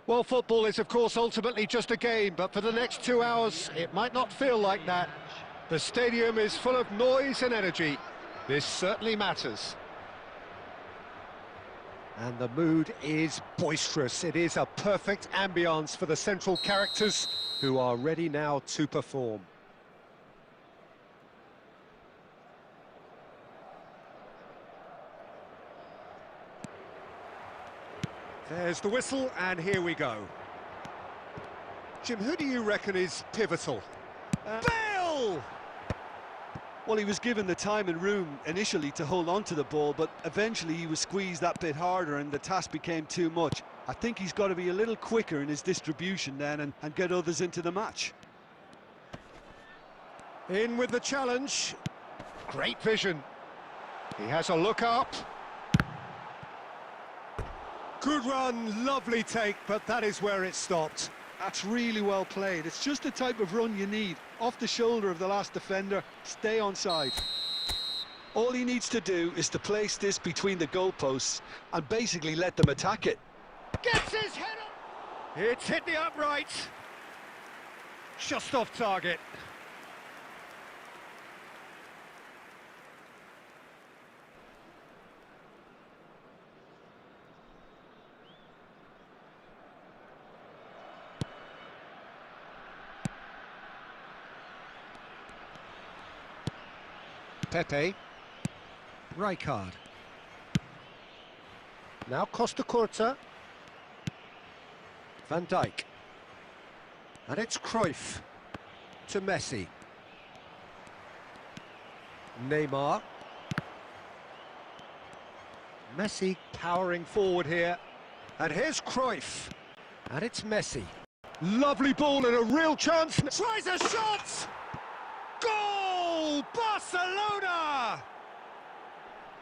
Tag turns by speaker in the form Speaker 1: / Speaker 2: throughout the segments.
Speaker 1: Well, football is, of course, ultimately just a game, but for the next 2 hours, it might not feel like that. The stadium is full of noise and energy. This certainly matters. And the mood is boisterous. It is a perfect ambience for the central characters who are ready now to perform. There's the whistle, and here we go. Jim, who do you reckon is pivotal? Bale!
Speaker 2: Well, he was given the time and room initially to hold on to the ball, but eventually he was squeezed that bit harder and the task became too much. I think he's got to be a little quicker in his distribution then and get others into the match.
Speaker 1: In with the challenge. Great vision. He has a look up. Good run, lovely take, but that is where it stopped.
Speaker 2: That's really well played. It's just the type of run you need. Off the shoulder of the last defender, stay onside. All he needs to do is to place this between the goalposts and basically let them attack it.
Speaker 1: Gets his head up! It's hit the upright. Just off target. Pepe, Rijkaard, now Costa Curta, Van Dijk, and it's Cruyff to Messi, Neymar, Messi powering forward here, and here's Cruyff, and it's Messi. Lovely ball and a real chance, tries a shot! Goal! Barcelona!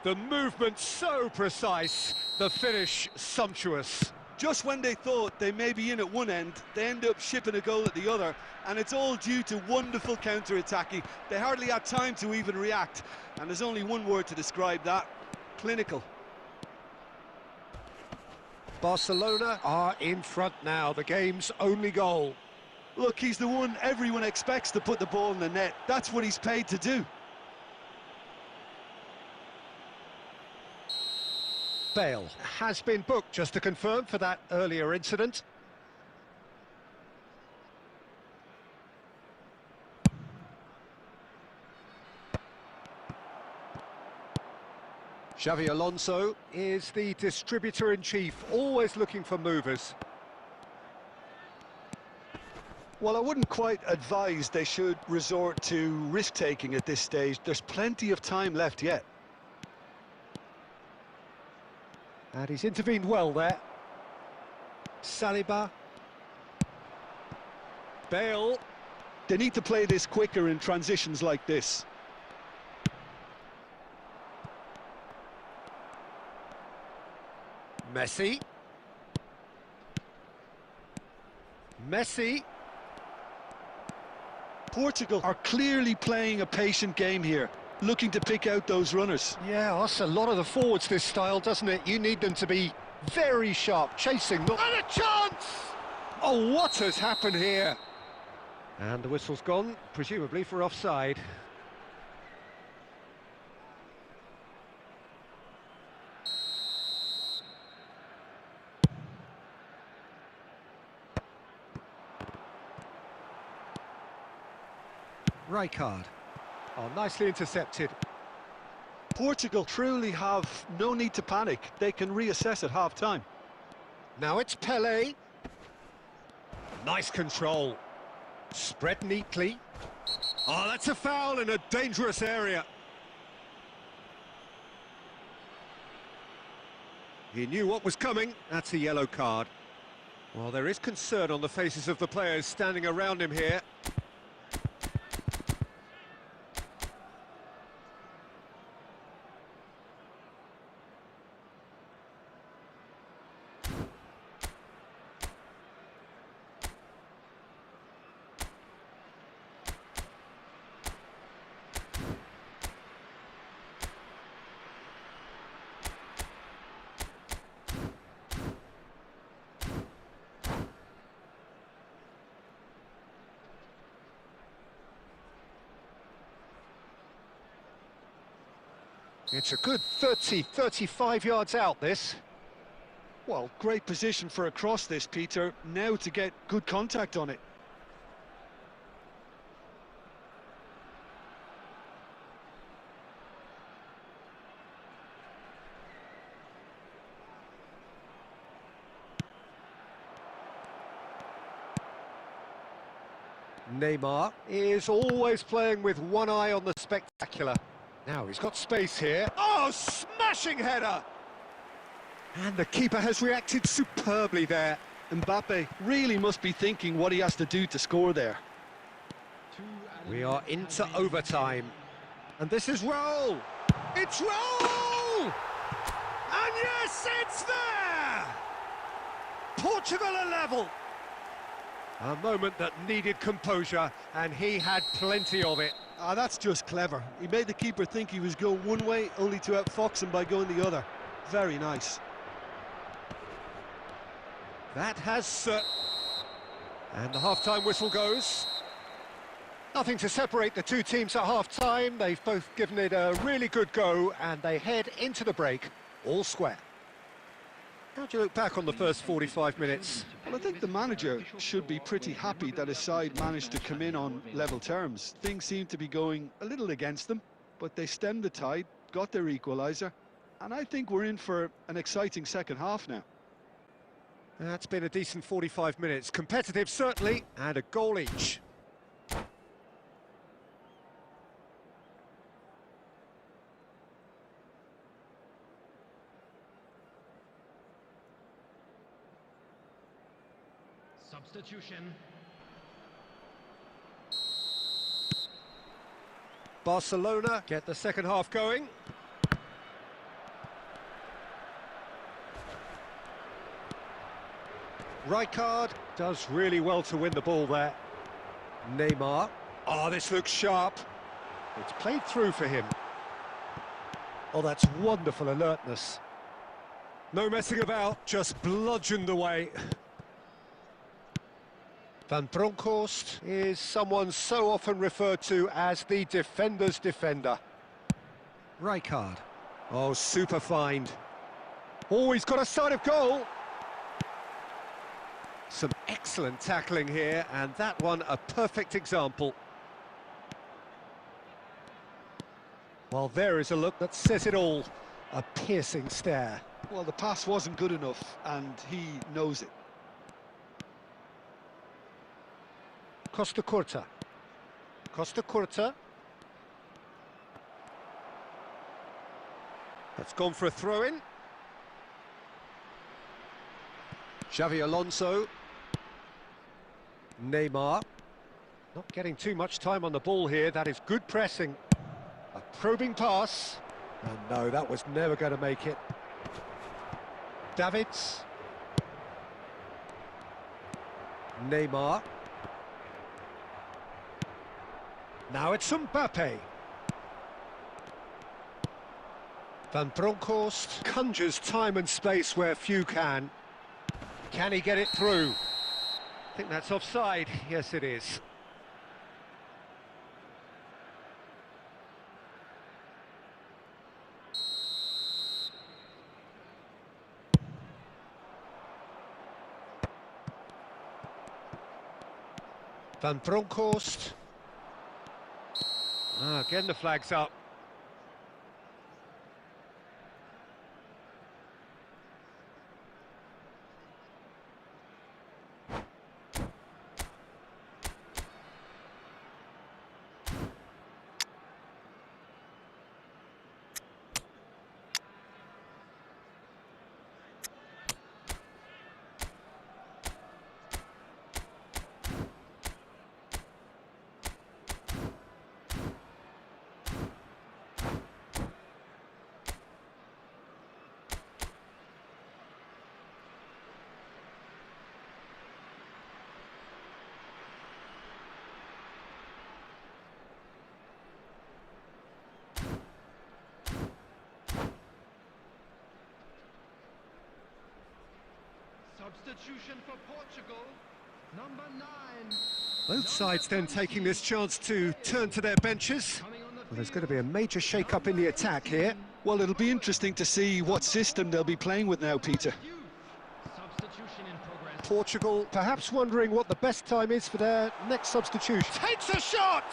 Speaker 1: The movement so precise, the finish sumptuous.
Speaker 2: Just when they thought they may be in at one end, they end up shipping a goal at the other, and it's all due to wonderful counter-attacking. They hardly had time to even react, and there's only one word to describe that: clinical.
Speaker 1: Barcelona are in front now, the game's only goal.
Speaker 2: Look, he's the one everyone expects to put the ball in the net. That's what he's paid to do.
Speaker 1: Bale has been booked, just to confirm, for that earlier incident. Xavi Alonso is the distributor-in-chief, always looking for movers.
Speaker 2: Well, I wouldn't quite advise they should resort to risk-taking at this stage. There's plenty of time left yet.
Speaker 1: And he's intervened well there. Saliba. Bale.
Speaker 2: They need to play this quicker in transitions like this.
Speaker 1: Messi. Messi.
Speaker 2: Portugal are clearly playing a patient game here, looking to pick out those runners.
Speaker 1: Yeah, that's a lot of the forwards, this style, doesn't it? You need them to be very sharp, chasing. And a chance! Oh, what has happened here? And the whistle's gone, presumably for offside. Rijkaard. Oh, nicely intercepted.
Speaker 2: Portugal truly have no need to panic. They can reassess at half-time.
Speaker 1: Now it's Pelé. Nice control. Spread neatly. Oh, that's a foul in a dangerous area. He knew what was coming. That's a yellow card. Well, there is concern on the faces of the players standing around him here. It's a good 30, 35 yards out, this.
Speaker 2: Well, great position for a cross this, Peter. Now to get good contact on it.
Speaker 1: Neymar is always playing with one eye on the spectacular. Now he's got space here. Oh, smashing header! And the keeper has reacted superbly there.
Speaker 2: Mbappe really must be thinking what he has to do to score there.
Speaker 1: We are into overtime. And this is Raul. It's Raul! And yes, it's there! Portugal are level. A moment that needed composure, and he had plenty of it.
Speaker 2: Ah, that's just clever. He made the keeper think he was going one way, only to outfox him by going the other. Very nice.
Speaker 1: That has... and the half-time whistle goes. Nothing to separate the two teams at half-time. They've both given it a really good go, and they head into the break all square. How do you look back on the first 45 minutes?
Speaker 2: Well, I think the manager should be pretty happy that his side managed to come in on level terms. Things seem to be going a little against them, but they stemmed the tide, got their equaliser, and I think we're in for an exciting second half now.
Speaker 1: That's been a decent 45 minutes. Competitive, certainly, and a goal each.
Speaker 3: Substitution.
Speaker 1: Barcelona get the second half going. Rijkaard does really well to win the ball there. Neymar. Oh, this looks sharp. It's played through for him. Oh, that's wonderful alertness. No messing about, just bludgeoned away. Van Bronckhorst is someone so often referred to as the defender's defender. Rijkaard. Oh, super find. Oh, he's got a side of goal. Some excellent tackling here, and that one a perfect example. Well, there is a look that says it all. A piercing stare.
Speaker 2: Well, the pass wasn't good enough, and he knows it.
Speaker 1: Costa Curta. Costa Curta. That's gone for a throw-in. Xavi Alonso. Neymar. Not getting too much time on the ball here. That is good pressing. A probing pass. And no, that was never going to make it. Davids. Neymar. Now it's Mbappe. Van Bronckhorst conjures time and space where few can. Can he get it through? I think that's offside. Yes, it is. Van Bronckhorst. Again the flag's up.
Speaker 3: Substitution for Portugal, number 9.
Speaker 1: Both sides then taking this chance to turn to their benches. Well, there's going to be a major shake-up in the attack here.
Speaker 2: Well, it'll be interesting to see what system they'll be playing with now, Peter.
Speaker 3: Substitution in progress.
Speaker 1: Portugal perhaps wondering what the best time is for their next substitution. Takes a shot!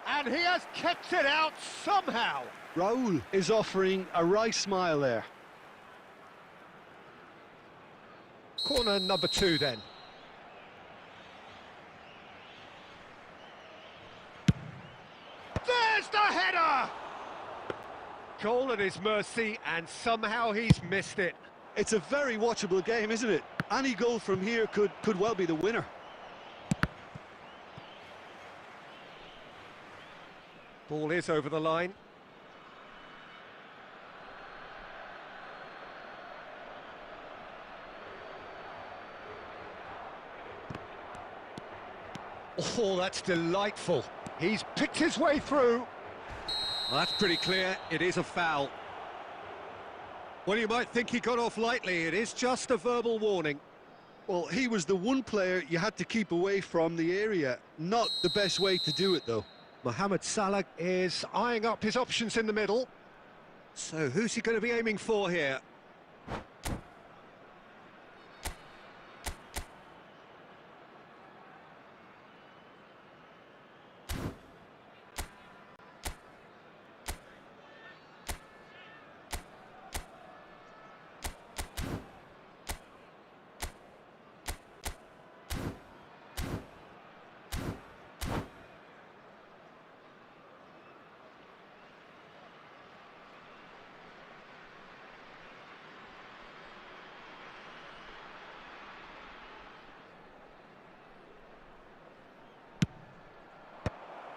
Speaker 1: And he has kept it out somehow.
Speaker 2: Raul is offering a wry smile there.
Speaker 1: Corner number 2 then. There's the header! Goal at his mercy, and somehow he's missed it.
Speaker 2: It's a very watchable game, isn't it? Any goal from here could well be the winner.
Speaker 1: Ball is over the line. Oh, that's delightful. He's picked his way through. Well, that's pretty clear. It is a foul. Well, you might think he got off lightly. It is just a verbal warning.
Speaker 2: Well, he was the one player you had to keep away from the area. Not the best way to do it, though.
Speaker 1: Mohamed Salah is eyeing up his options in the middle. So who's he going to be aiming for here?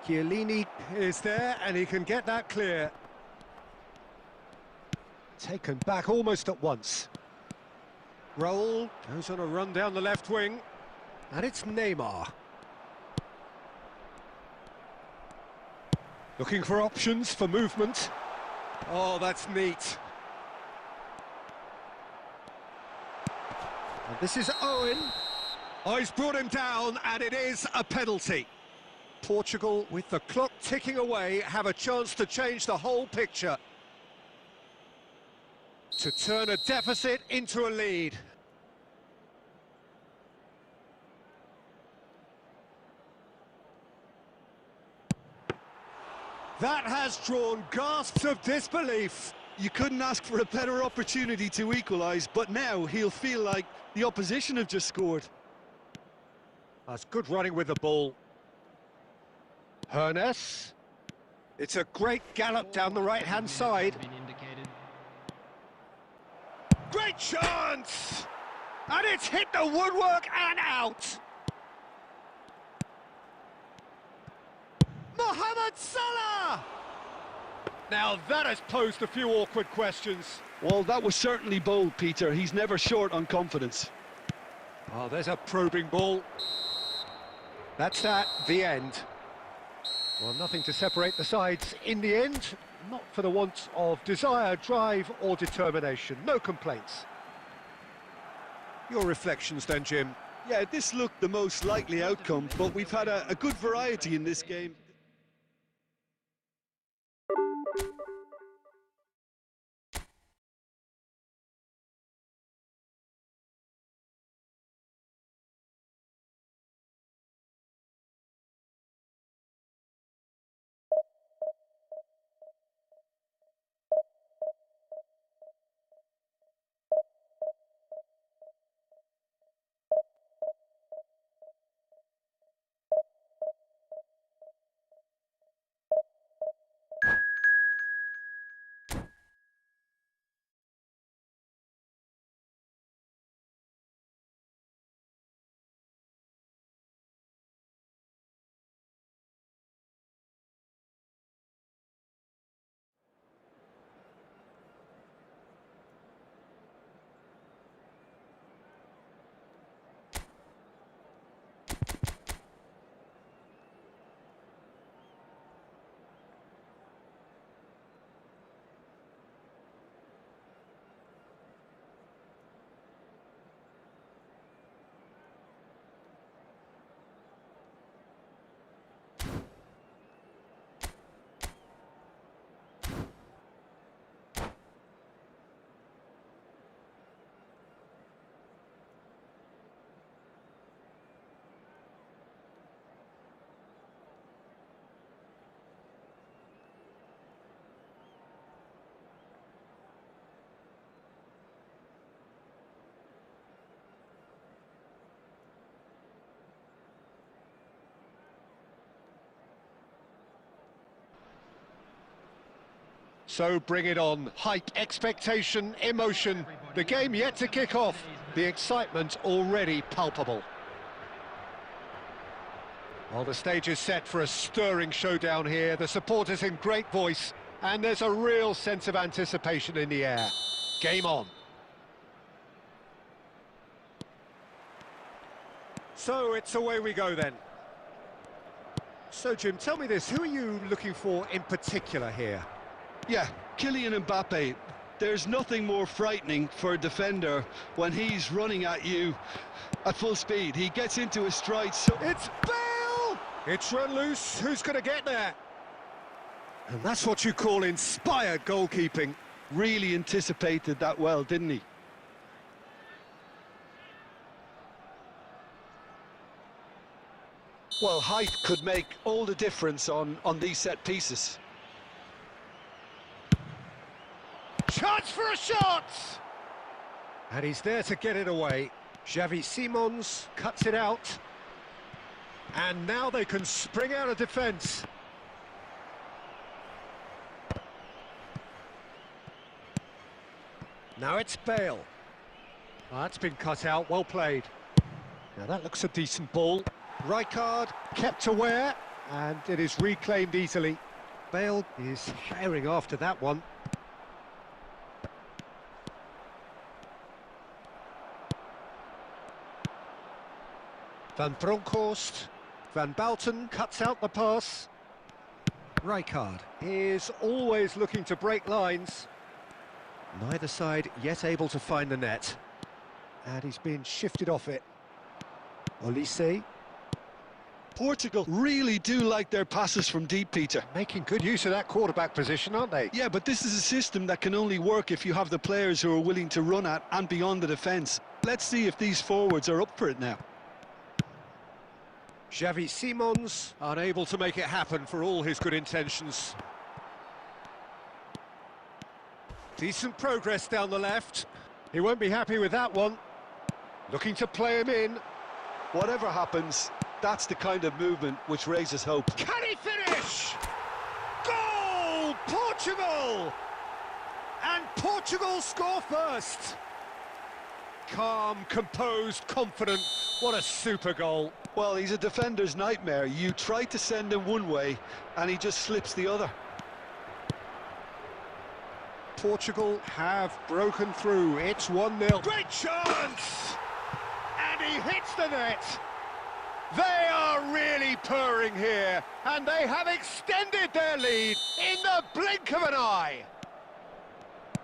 Speaker 1: Chiellini is there, and he can get that clear. Taken back almost at once. Raul goes on a run down the left wing, and it's Neymar. Looking for options for movement. Oh, that's neat. And this is Owen. Oh, he's brought him down, and it is a penalty. Portugal, with the clock ticking away, have a chance to change the whole picture. To turn a deficit into a lead. That has drawn gasps of disbelief.
Speaker 2: You couldn't ask for a better opportunity to equalise, but now he'll feel like the opposition have just scored.
Speaker 1: That's good running with the ball. Hernes. It's a great gallop down the right-hand side. Great chance! And it's hit the woodwork and out! Mohamed Salah! Now that has posed a few awkward questions.
Speaker 2: Well, that was certainly bold, Peter. He's never short on confidence.
Speaker 1: Oh, there's a probing ball. That's that, the end. Well, nothing to separate the sides in the end. Not for the want of desire, drive or determination. No complaints. Your reflections then, Jim?
Speaker 2: Yeah, this looked the most likely outcome, but we've had a good variety in this game.
Speaker 1: So bring it on. Hype, expectation, emotion. The game yet to kick off. The excitement already palpable. Well, the stage is set for a stirring showdown here. The supporters in great voice, and there's a real sense of anticipation in the air. Game on. So it's away we go then. So Jim, tell me this, who are you looking for in particular here?
Speaker 2: Yeah, Kylian Mbappe. There's nothing more frightening for a defender when he's running at you at full speed. He gets into his stride so...
Speaker 1: It's Bale! It's run loose, who's going to get there? And that's what you call inspired goalkeeping.
Speaker 2: Really anticipated that well, didn't he? Well, height could make all the difference on these set pieces.
Speaker 1: Chance for a shot! And he's there to get it away. Xavi Simons cuts it out. And now they can spring out of defence. Now it's Bale. Oh, that's been cut out, well played. Now that looks a decent ball. Rijkaard kept aware, and it is reclaimed easily. Bale is firing after that one. Van Bronckhorst, Van Bouten cuts out the pass. Rijkaard is always looking to break lines. Neither side yet able to find the net. And he's been shifted off it. Olise.
Speaker 2: Portugal really do like their passes from deep, Peter.
Speaker 1: Making good use of that quarterback position, aren't they?
Speaker 2: Yeah, but this is a system that can only work if you have the players who are willing to run at and beyond the defence. Let's see if these forwards are up for it now.
Speaker 1: Xavi Simons unable to make it happen for all his good intentions. Decent progress down the left. He won't be happy with that one. Looking to play him in.
Speaker 2: Whatever happens, that's the kind of movement which raises hope.
Speaker 1: Can he finish? Goal! Portugal! And Portugal score first. Calm, composed, confident. What a super goal.
Speaker 2: Well, he's a defender's nightmare. You try to send him one way, and he just slips the other.
Speaker 1: Portugal have broken through. It's 1-0. Great chance! And he hits the net. They are really purring here, and they have extended their lead in the blink of an eye.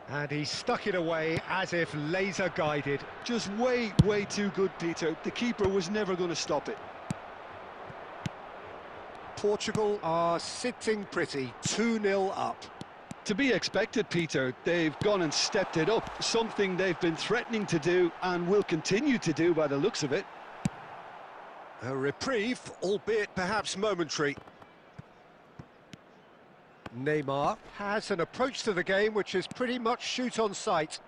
Speaker 1: And he stuck it away as if laser-guided.
Speaker 2: Just way, way too good, Peter. The keeper was never going to stop it.
Speaker 1: Portugal are sitting pretty, 2-0 up.
Speaker 2: To be expected, Peter. They've gone and stepped it up, something they've been threatening to do and will continue to do by the looks of it.
Speaker 1: A reprieve, albeit perhaps momentary. Neymar has an approach to the game which is pretty much shoot on sight.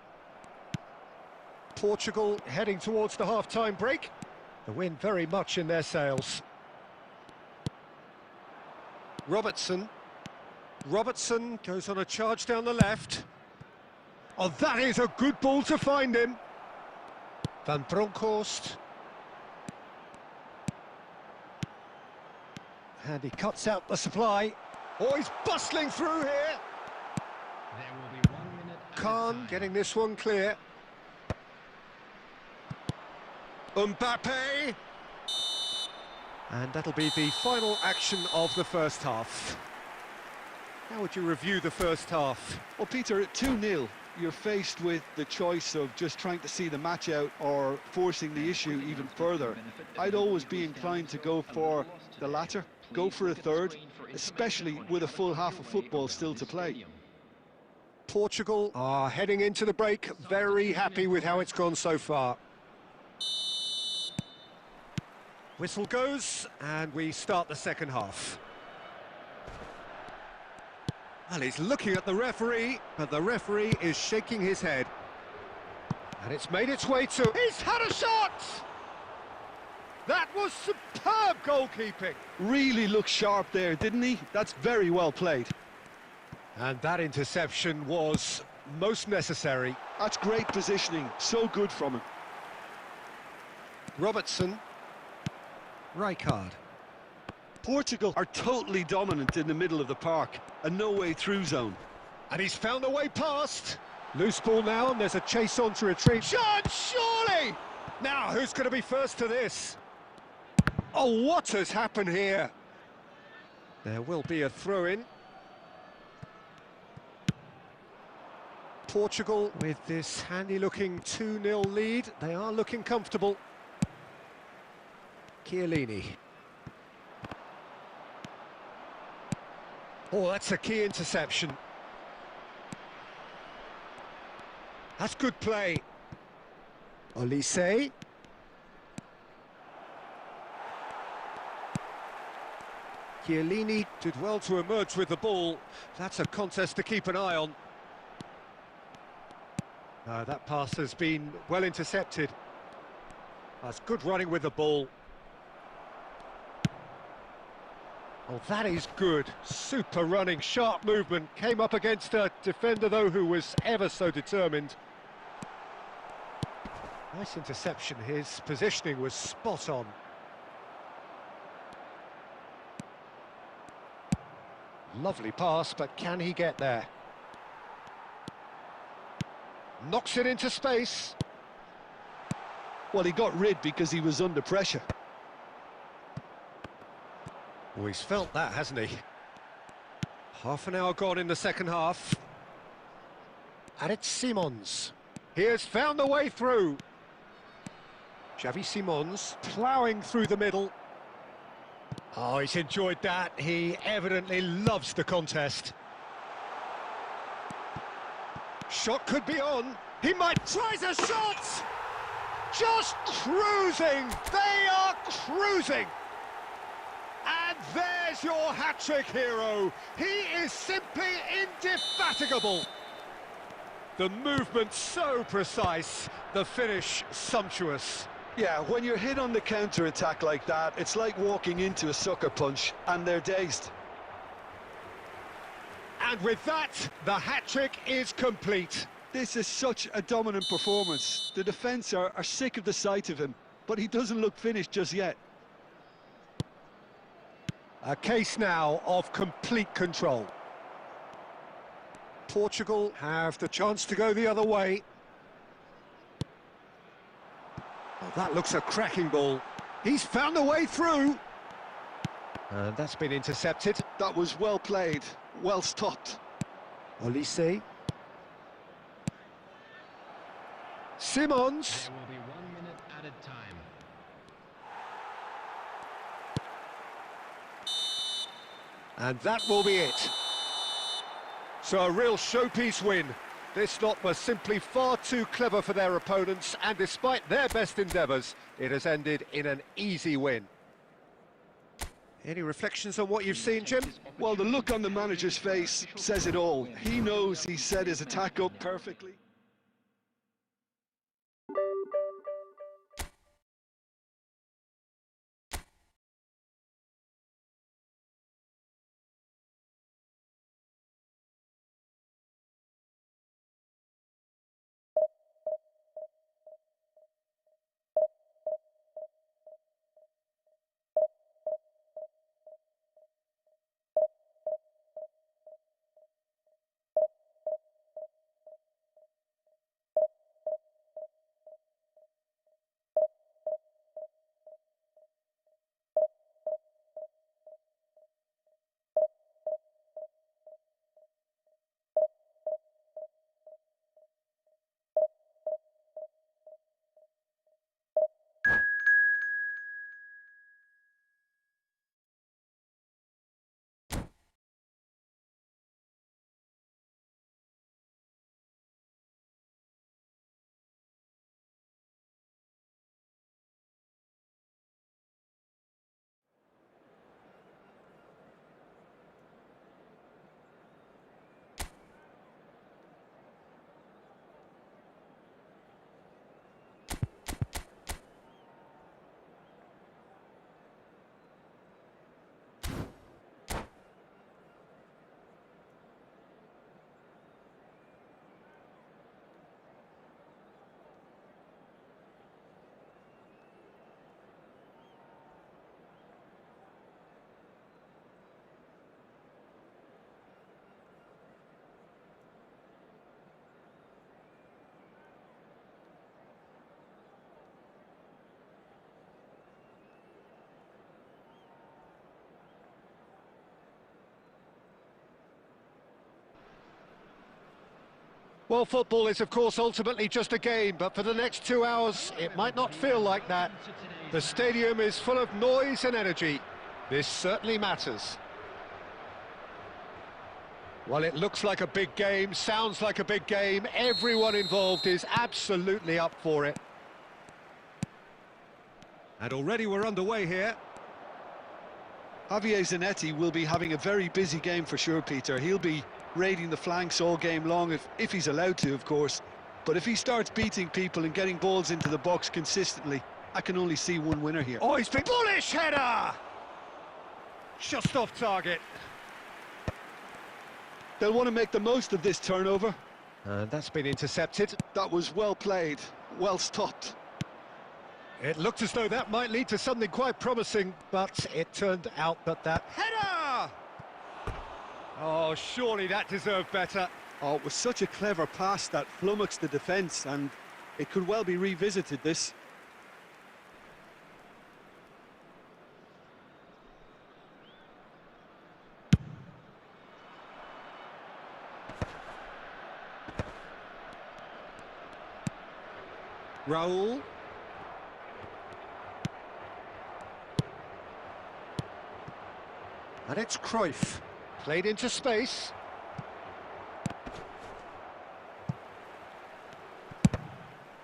Speaker 1: Portugal heading towards the half-time break. The wind very much in their sails. Robertson goes on a charge down the left. Oh, that is a good ball to find him. Van Bronckhorst. And he cuts out the supply. Oh, he's bustling through here.
Speaker 3: There will be 1 minute.
Speaker 1: Khan getting this one clear. Mbappe. And that'll be the final action of the first half. How would you review the first half?
Speaker 2: Well, Peter, at 2-0, you're faced with the choice of just trying to see the match out or forcing the issue even further. I'd always be inclined to go for the latter, go for a third, especially with a full half of football still to play.
Speaker 1: Portugal are heading into the break, very happy with how it's gone so far. Whistle goes, and we start the second half. Well, he's looking at the referee, but the referee is shaking his head. And it's made its way to... He's had a shot! That was superb goalkeeping.
Speaker 2: Really looked sharp there, didn't he? That's very well played.
Speaker 1: And that interception was most necessary.
Speaker 2: That's great positioning, so good from him.
Speaker 1: Robertson. Rijkaard.
Speaker 2: Portugal are totally dominant in the middle of the park, a no-way through zone.
Speaker 1: And he's found a way past. Loose ball now, and there's a chase on to retrieve. Shot, surely! Now, who's going to be first to this? Oh, what has happened here? There will be a throw-in. Portugal with this handy-looking 2-0 lead. They are looking comfortable. Chiellini. Oh, that's a key interception. That's good play. Olise. Chiellini did well to emerge with the ball. That's a contest to keep an eye on. That pass has been well intercepted. That's good running with the ball. Oh, that is good. Super running, sharp movement. Came up against a defender, though, who was ever so determined. Nice interception. His positioning was spot on. Lovely pass, but can he get there? Knocks it into space.
Speaker 2: Well, he got rid because he was under pressure.
Speaker 1: Oh, he's felt that, hasn't he? Half an hour gone in the second half. And it's Simons. He has found the way through. Xavi Simons ploughing through the middle. Oh, he's enjoyed that. He evidently loves the contest. Shot could be on. He might try a shot! Just cruising! They are cruising! And there's your hat-trick hero. He is simply indefatigable. The movement so precise, the finish sumptuous.
Speaker 2: Yeah, when you're hit on the counter-attack like that, it's like walking into a sucker punch, and they're dazed.
Speaker 1: And with that, the hat-trick is complete.
Speaker 2: This is such a dominant performance. The defence are sick of the sight of him, but he doesn't look finished just yet.
Speaker 1: A case now of complete control. Portugal have the chance to go the other way. Oh, that looks a cracking ball. He's found a way through. And that's been intercepted.
Speaker 2: That was well played, well stopped.
Speaker 1: Olise. Simons.
Speaker 3: There will be 1 minute added time.
Speaker 1: And that will be it. So a real showpiece win. This lot was simply far too clever for their opponents, and despite their best endeavours, it has ended in an easy win. Any reflections on what you've seen, Jim?
Speaker 2: Well, the look on the manager's face says it all. He knows he set his attack up perfectly.
Speaker 1: Well, football is, of course, ultimately just a game, but for the next 2 hours, it might not feel like that. The stadium is full of noise and energy. This certainly matters. Well, it looks like a big game, sounds like a big game. Everyone involved is absolutely up for it. And already we're underway here.
Speaker 2: Javier Zanetti will be having a very busy game for sure, Peter. He'll be raiding the flanks all game long, if he's allowed to, of course. But if he starts beating people and getting balls into the box consistently, I can only see one winner here.
Speaker 1: Oh, he's been bullish header! Just off target.
Speaker 2: They'll want to make the most of this turnover.
Speaker 1: And that's been intercepted.
Speaker 2: That was well played, well stopped.
Speaker 1: It looked as though that might lead to something quite promising, but it turned out that header! Oh, surely that deserved better.
Speaker 2: Oh, it was such a clever pass that flummoxed the defence, and it could well be revisited, this.
Speaker 1: Raul. And it's Cruyff. Played into space.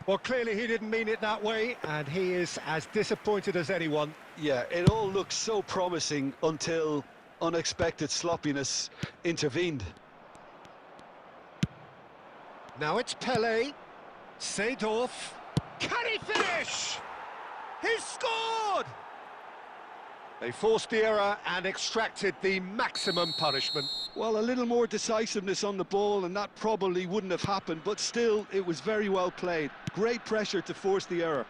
Speaker 1: Well, clearly he didn't mean it that way, and he is as disappointed as anyone.
Speaker 2: Yeah, it all looked so promising until unexpected sloppiness intervened.
Speaker 1: Now it's Pelé. Seedorf. Can he finish? He's scored! They forced the error and extracted the maximum punishment.
Speaker 2: Well, a little more decisiveness on the ball and that probably wouldn't have happened, but still, it was very well played. Great pressure to force the error.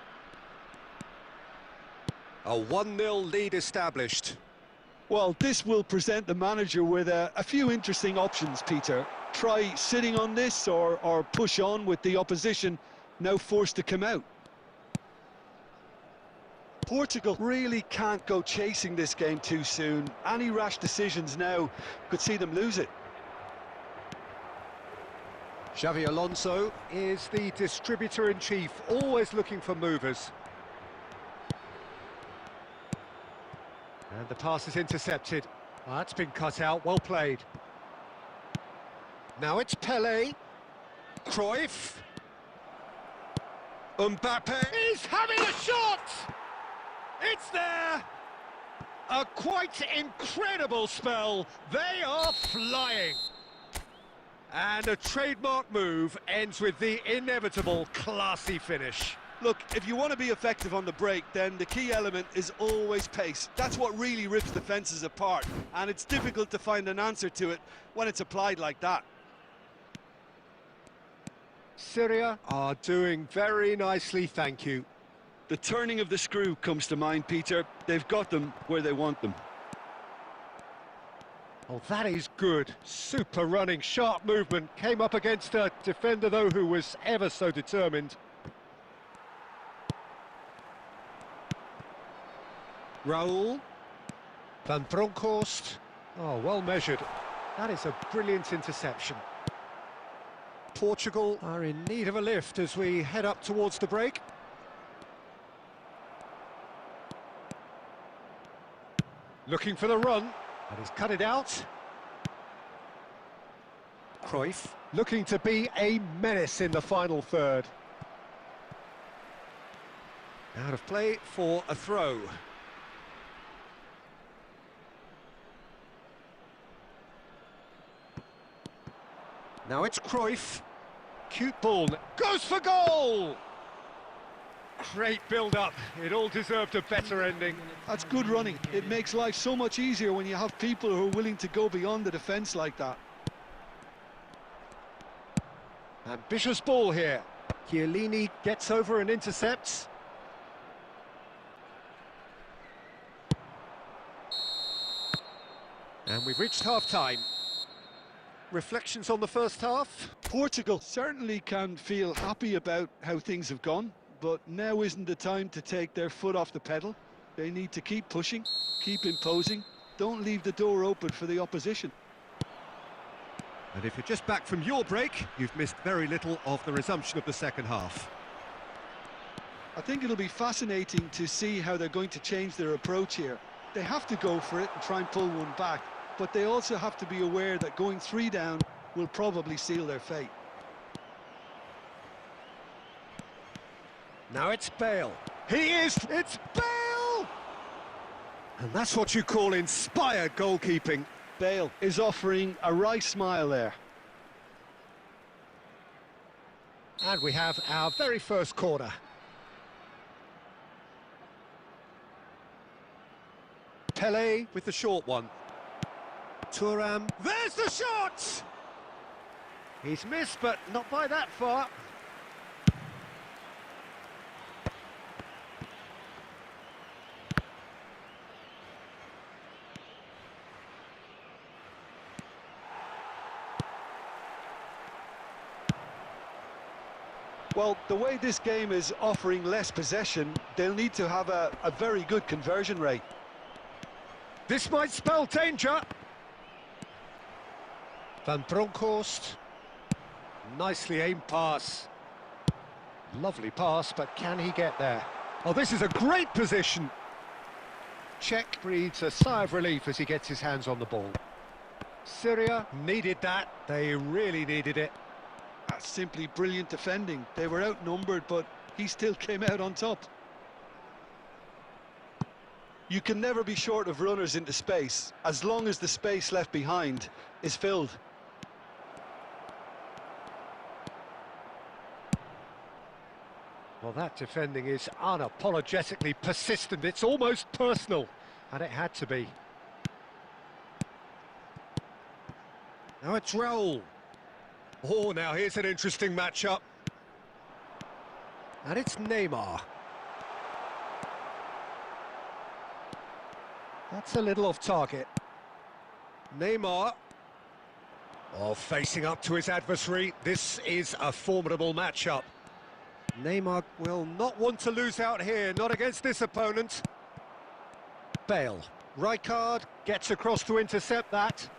Speaker 1: A 1-0 lead established.
Speaker 2: Well, this will present the manager with a few interesting options, Peter. Try sitting on this or push on with the opposition now forced to come out. Portugal really can't go chasing this game too soon. Any rash decisions now could see them lose it.
Speaker 1: Xavi Alonso is the distributor-in-chief, always looking for movers. And the pass is intercepted. Oh, that's been cut out, well played. Now it's Pelé. Cruyff. Mbappe. He's having a shot! It's there! A quite incredible spell. They are flying. And a trademark move ends with the inevitable classy finish.
Speaker 2: Look, if you want to be effective on the break, then the key element is always pace. That's what really rips defences apart, and it's difficult to find an answer to it when it's applied like that.
Speaker 1: Syria are doing very nicely, thank you.
Speaker 2: The turning of the screw comes to mind, Peter. They've got them where they want them.
Speaker 1: Oh, that is good. Super running, sharp movement. Came up against a defender, though, who was ever so determined. Raul. Van Bronckhorst. Oh, well measured. That is a brilliant interception. Portugal are in need of a lift as we head up towards the break. Looking for the run, and he's cut it out. Cruyff looking to be a menace in the final third. Out of play for a throw. Now it's Cruyff. Cute ball. Goes for goal! Great build-up. It all deserved a better ending.
Speaker 2: That's good running. It makes life so much easier when you have people who are willing to go beyond the defence like that.
Speaker 1: Ambitious ball here. Chiellini gets over and intercepts. And we've reached half-time. Reflections on the first half?
Speaker 2: Portugal certainly can feel happy about how things have gone, but now isn't the time to take their foot off the pedal. They need to keep pushing, keep imposing, don't leave the door open for the opposition.
Speaker 1: And if you're just back from your break, you've missed very little of the resumption of the second half.
Speaker 2: I think it'll be fascinating to see how they're going to change their approach here. They have to go for it and try and pull one back, but they also have to be aware that going 3 down will probably seal their fate.
Speaker 1: Now it's Bale. It's Bale! And that's what you call inspired goalkeeping.
Speaker 2: Bale is offering a wry smile there.
Speaker 1: And we have our very first corner. Pele with the short one. Thuram, there's the shot! He's missed, but not by that far.
Speaker 2: Well, the way this game is offering less possession, they'll need to have a very good conversion rate.
Speaker 1: This might spell danger. Van Bronckhorst. Nicely aimed pass. Lovely pass, but can he get there? Oh, this is a great position. Czech breathes a sigh of relief as he gets his hands on the ball. Syria needed that. They really needed it.
Speaker 2: That's simply brilliant defending. They were outnumbered, but he still came out on top. You can never be short of runners into space, as long as the space left behind is filled.
Speaker 1: Well, that defending is unapologetically persistent. It's almost personal, and it had to be. Now it's Raul. Oh, now here's an interesting matchup. And it's Neymar. That's a little off target. Neymar. Oh, facing up to his adversary. This is a formidable matchup. Neymar will not want to lose out here, not against this opponent. Bale. Rijkaard gets across to intercept that.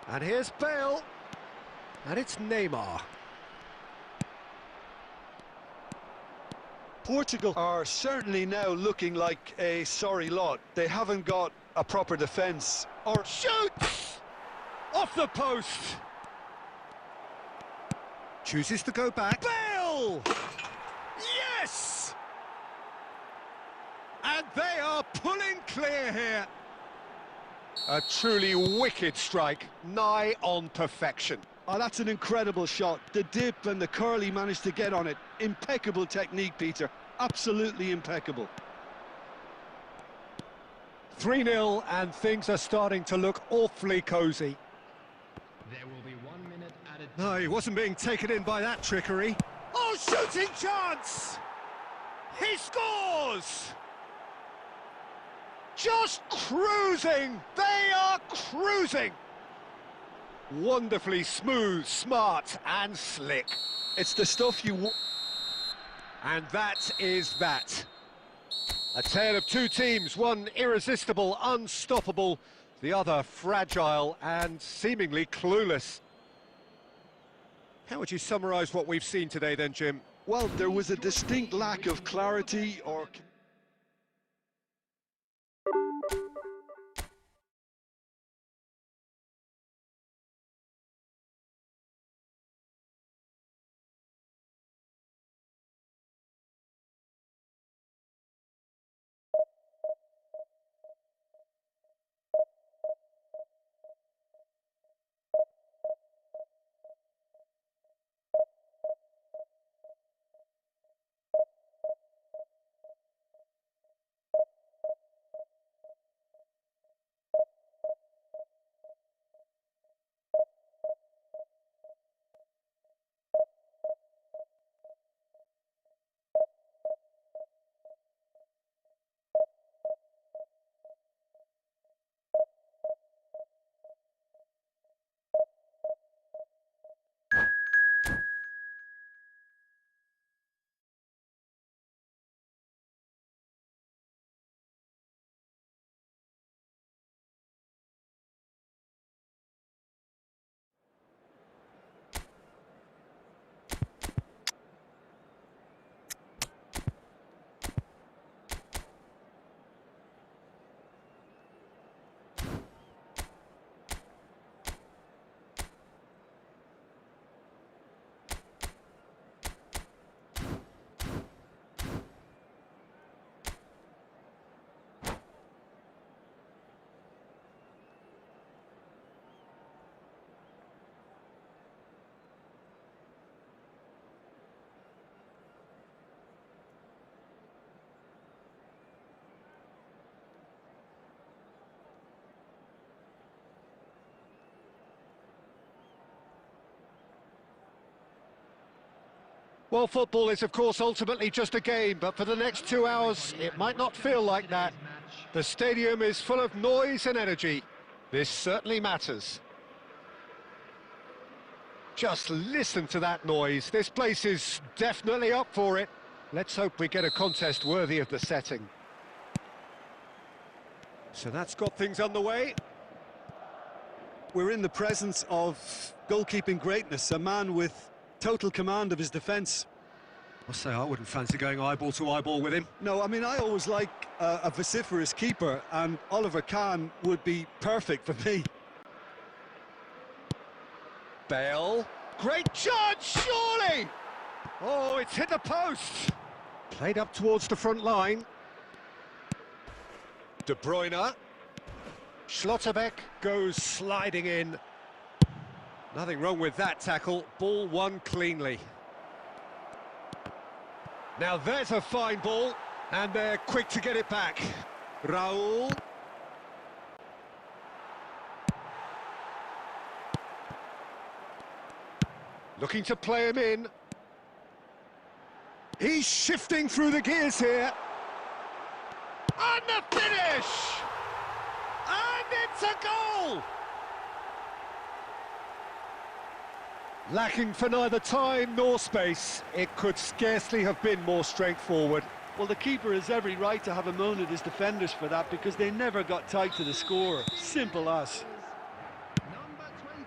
Speaker 1: And here's Bale. And it's Neymar.
Speaker 2: Portugal are certainly now looking like a sorry lot. They haven't got a proper defence. Or
Speaker 1: Shoots! Off the post! Chooses to go back. Bale! Yes! And they are pulling clear here. A truly wicked strike, nigh on perfection.
Speaker 2: oh, that's an incredible shot. The dip and the curl he managed to get on it. Impeccable technique, Peter. Absolutely impeccable.
Speaker 1: 3-0, and things are starting to look awfully cosy.
Speaker 3: There will be 1 minute added.
Speaker 1: No, he wasn't being taken in by that trickery. Oh, shooting chance! He scores! Just cruising! They are cruising! Wonderfully smooth, smart and slick.
Speaker 2: It's the stuff you want.
Speaker 1: And that is that. A tale of two teams, one irresistible, unstoppable, the other fragile and seemingly clueless. How would you summarise what we've seen today then, Jim?
Speaker 2: Well, there was a distinct lack of clarity or
Speaker 1: Well, football is, of course, ultimately just a game, but for the next 2 hours, it might not feel like that. The stadium is full of noise and energy. This certainly matters. Just listen to that noise. This place is definitely up for it. Let's hope we get a contest worthy of the setting. So that's got things underway.
Speaker 2: We're in the presence of goalkeeping greatness, a man with total command of his defence.
Speaker 1: I'll say I wouldn't fancy going eyeball to eyeball with him.
Speaker 2: No, I mean, I always like a vociferous keeper, and Oliver Kahn would be perfect for me.
Speaker 1: Bale. Great chance, surely! Oh, it's hit the post. Played up towards the front line. De Bruyne. Schlotterbeck goes sliding in. Nothing wrong with that tackle. Ball won cleanly. Now there's a fine ball, and they're quick to get it back. Raul. Looking to play him in. He's shifting through the gears here. And the finish! And it's a goal! Lacking for neither time nor space, it could scarcely have been more straightforward.
Speaker 2: Well, the keeper has every right to have a moan at his defenders for that, because they never got tight to the score. Simple as.
Speaker 3: Number 20.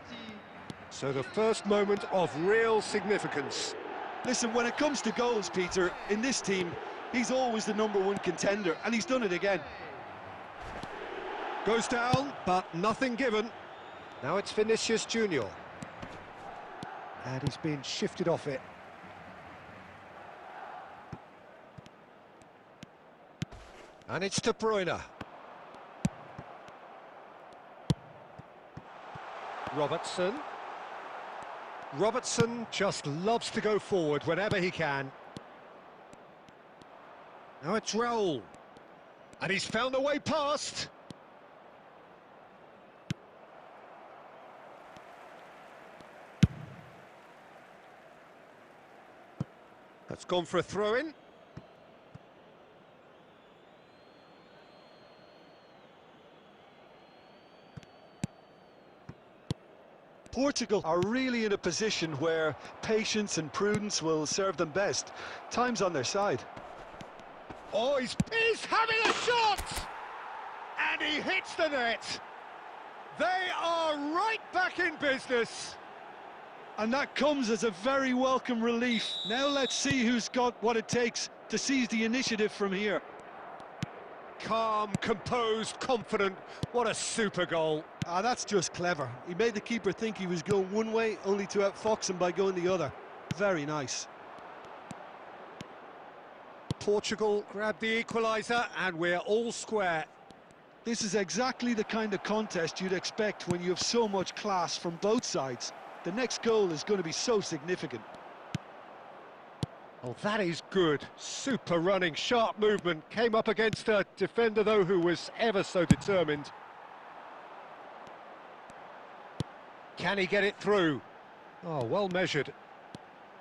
Speaker 1: So the first moment of real significance.
Speaker 2: Listen, when it comes to goals, Peter, in this team, he's always the #1 contender, and he's done it again.
Speaker 1: Goes down, but nothing given. Now it's Vinicius Junior. And he's been shifted off it. And it's De Bruyne. Robertson. Robertson just loves to go forward whenever he can. Now it's Raul. And he's found a way past. That's gone for a throw-in.
Speaker 2: Portugal are really in a position where patience and prudence will serve them best. Time's on their side.
Speaker 1: Oh, he's having a shot! And he hits the net. They are right back in business.
Speaker 2: And that comes as a very welcome relief. Now let's see who's got what it takes to seize the initiative from here.
Speaker 1: Calm, composed, confident. What a super goal.
Speaker 2: Ah, that's just clever. He made the keeper think he was going one way, only to outfox him by going the other. Very nice.
Speaker 1: Portugal grab the equaliser, and we're all square.
Speaker 2: This is exactly the kind of contest you'd expect when you have so much class from both sides. The next goal is going to be so significant.
Speaker 1: Oh, that is good. Super running, sharp movement. Came up against a defender, though, who was ever so determined. Can he get it through? Oh, well measured.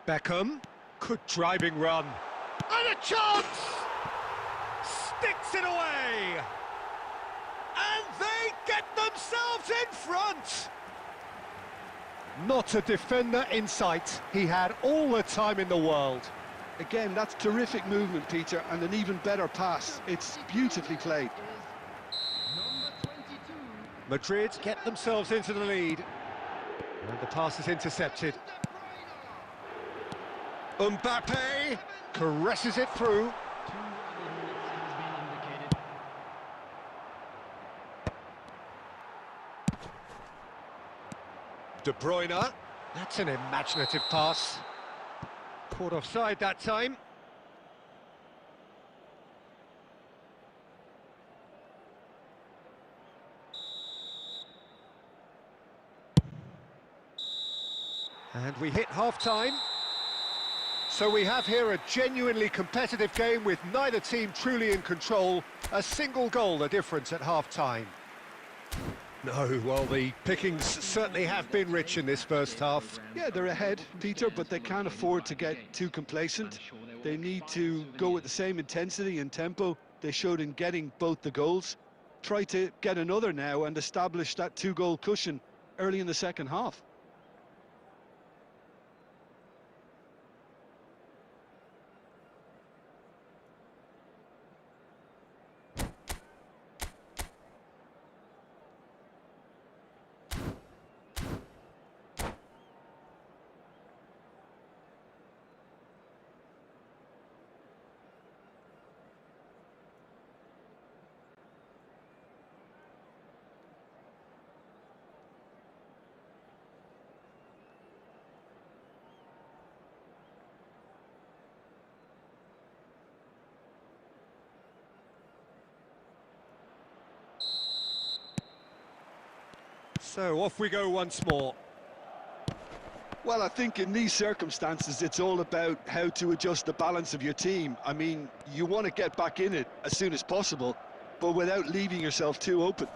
Speaker 1: Beckham. Good driving run. And a chance! Sticks it away! And they get themselves in front! Not a defender in sight. He had all the time in the world.
Speaker 2: Again, that's terrific movement, Peter, and an even better pass. It's beautifully played.
Speaker 3: Number 22.
Speaker 1: Madrid get themselves into the lead. And the pass is intercepted. Mbappe caresses it through.
Speaker 3: 2 minutes has been indicated.
Speaker 1: De Bruyne. That's an imaginative pass. Caught offside that time. And we hit half-time. So we have here a genuinely competitive game with neither team truly in control. A single goal the difference at half-time. No, well, the pickings certainly have been rich in this first half.
Speaker 2: Yeah, they're ahead, Peter, but they can't afford to get too complacent. They need to go with the same intensity and tempo they showed in getting both the goals. Try to get another now and establish that two-goal cushion early in the second half.
Speaker 1: So off we go once more.
Speaker 2: Well, I think in these circumstances, it's all about how to adjust the balance of your team. I mean, you want to get back in it as soon as possible, but without leaving yourself too open.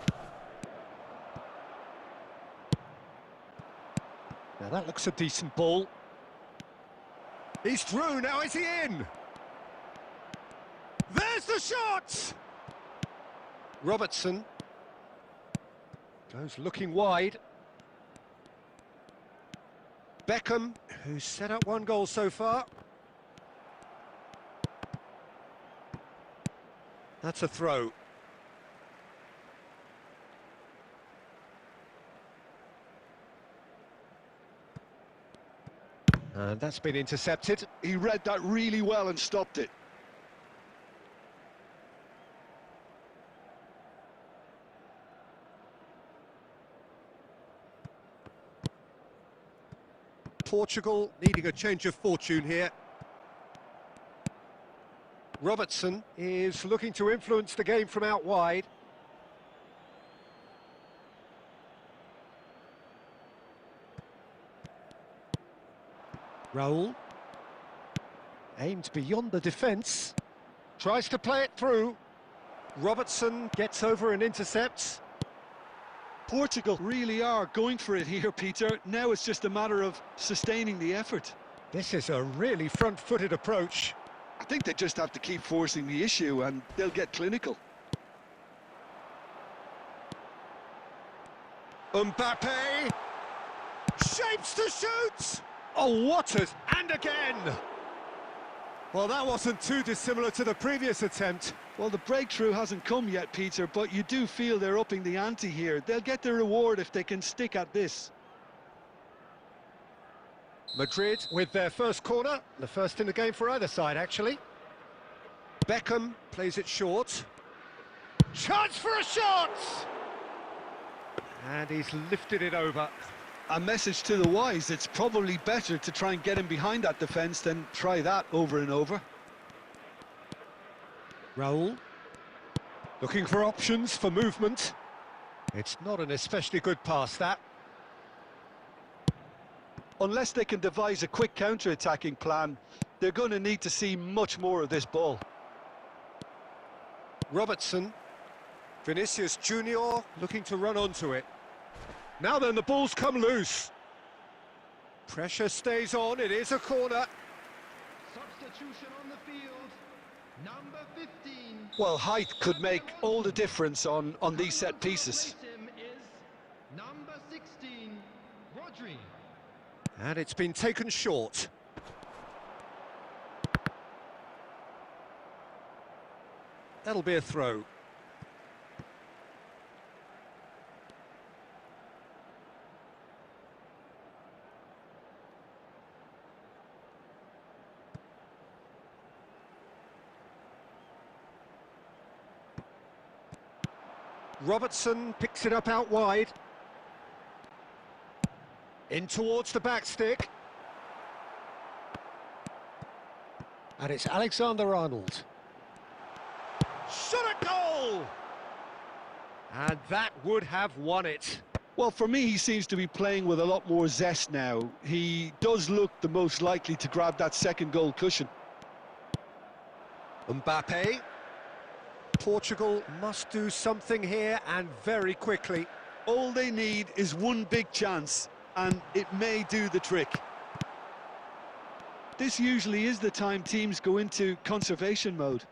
Speaker 1: Now that looks a decent ball. He's through, now is he in? There's the shot! Robertson goes looking wide. Beckham, who's set up one goal so far. That's a throw. And that's been intercepted.
Speaker 2: He read that really well and stopped it.
Speaker 1: Portugal needing a change of fortune here. Robertson is looking to influence the game from out wide. Raul aimed beyond the defence, tries to play it through. Robertson gets over and intercepts.
Speaker 2: Portugal really are going for it here, Peter. Now it's just a matter of sustaining the effort.
Speaker 1: This is a really front-footed approach.
Speaker 2: I think they just have to keep forcing the issue and they'll get clinical.
Speaker 1: Mbappe shapes to shoot. Oh, what a... and again. Well, that wasn't too dissimilar to the previous attempt.
Speaker 2: Well, the breakthrough hasn't come yet, Peter, but you do feel they're upping the ante here. They'll get their reward if they can stick at this.
Speaker 1: Madrid with their first corner, the first in the game for either side, actually. Beckham plays it short. Chance for a shot! And he's lifted it over.
Speaker 2: A message to the wise, it's probably better to try and get him behind that defence than try that over and over.
Speaker 1: Raul, looking for options for movement. It's not an especially good pass, that.
Speaker 2: Unless they can devise a quick counter-attacking plan, they're going to need to see much more of this ball.
Speaker 1: Robertson, Vinicius Junior looking to run onto it. Now then, the ball's come loose. Pressure stays on, it is a corner.
Speaker 3: Substitution on the field. Number 15.
Speaker 2: Well, height could make all the difference on these set pieces.
Speaker 3: Him is number 16, Rodri.
Speaker 1: And it's been taken short. That'll be a throw. Robertson picks it up out wide. In towards the back stick. And it's Alexander-Arnold. Shot a goal! And that would have won it.
Speaker 2: Well, for me, he seems to be playing with a lot more zest now. He does look the most likely to grab that second goal cushion.
Speaker 1: Mbappe. Portugal must do something here, and very quickly.
Speaker 2: All they need is one big chance, and it may do the trick. This usually is the time teams go into conservation mode.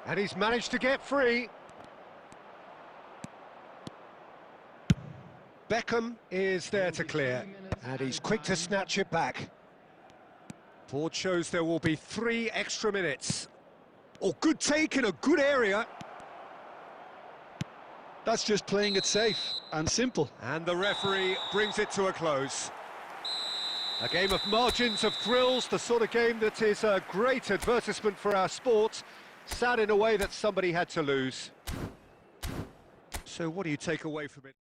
Speaker 1: And he's managed to get free. Beckham is there to clear, and he's quick to snatch it back. Board shows there will be 3 extra minutes. Oh, good take in a good area.
Speaker 2: That's just playing it safe and simple.
Speaker 1: And the referee brings it to a close. A game of margins, of thrills, the sort of game that is a great advertisement for our sport. Sad in a way that somebody had to lose. So what do you take away from it?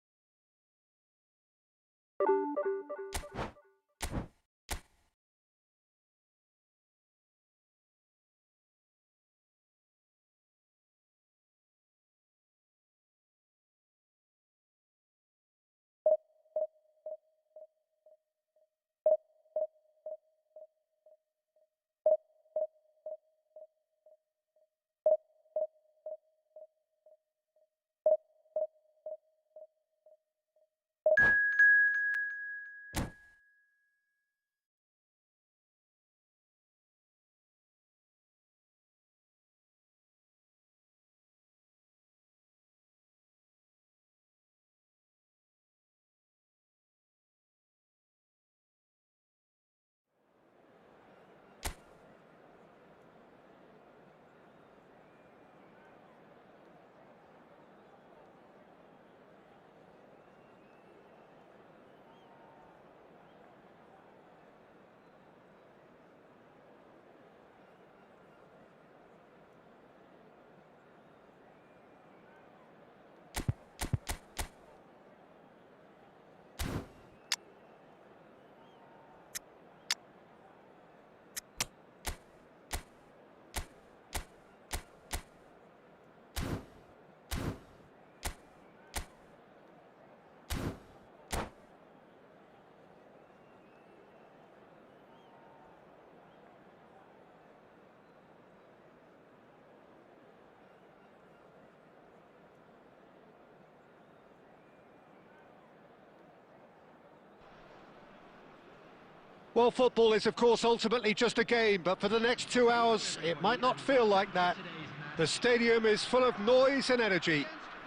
Speaker 1: Well, football is, of course, ultimately just a game, but for the next 2 hours, it might not feel like that. The stadium is full of noise and energy.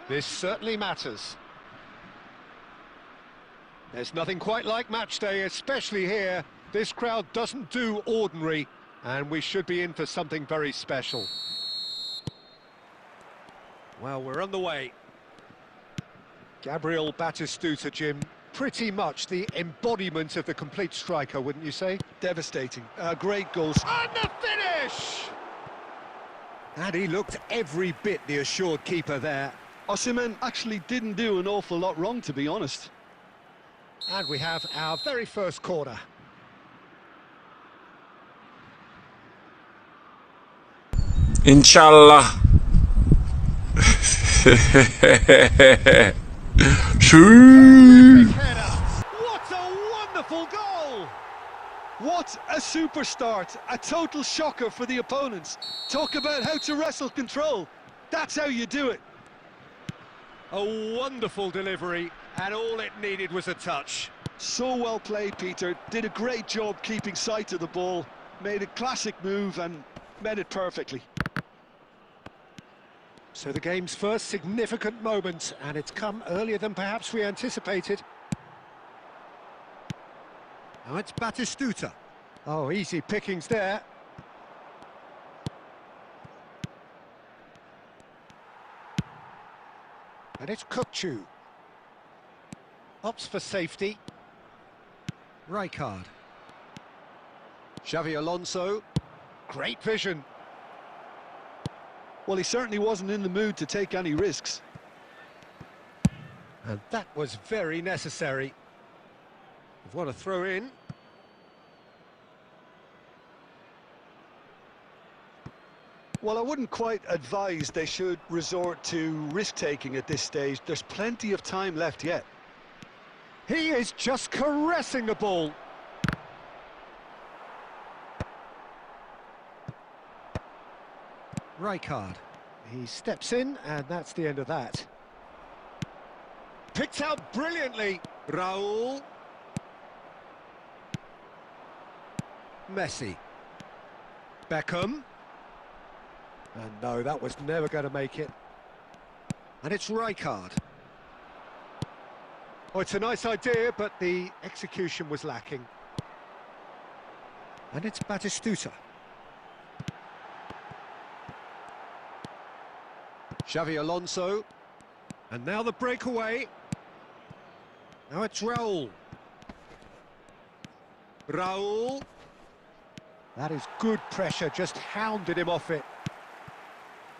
Speaker 1: This certainly matters. There's nothing quite like match day, especially here. This crowd doesn't do ordinary, and we should be in for something very special. Well, we're on the way. Gabriel Batistuta, Jim. Pretty much the embodiment of the complete striker, wouldn't you say?
Speaker 2: Devastating. Great goals.
Speaker 1: And the finish! And he looked every bit the assured keeper there.
Speaker 2: Osimhen actually didn't do an awful lot wrong, to be honest.
Speaker 1: And we have our very first corner.
Speaker 4: Inshallah.
Speaker 1: What a wonderful goal!
Speaker 2: What a super start, a total shocker for the opponents. Talk about how to wrestle control. That's how you do it.
Speaker 1: A wonderful delivery, and all it needed was a touch.
Speaker 2: So well played, Peter. Did a great job keeping sight of the ball. Made a classic move and met it perfectly.
Speaker 1: So the game's first significant moment, and it's come earlier than perhaps we anticipated. Now it's Batistuta. Oh, easy pickings there. And it's Kukçu. Opts for safety. Rijkaard. Xavi Alonso. Great vision.
Speaker 2: Well, he certainly wasn't in the mood to take any risks.
Speaker 1: And that was very necessary. We've won a throw in.
Speaker 2: Well, I wouldn't quite advise they should resort to risk-taking at this stage. There's plenty of time left yet.
Speaker 1: He is just caressing the ball. Rijkaard. He steps in, and that's the end of that. Picked out brilliantly. Raul. Messi. Beckham. And no, that was never going to make it. And it's Rijkaard. Oh, it's a nice idea, but the execution was lacking. And it's Batistuta. Xavi Alonso. And now the breakaway. Now it's Raul. Raul. That is good pressure, just hounded him off it.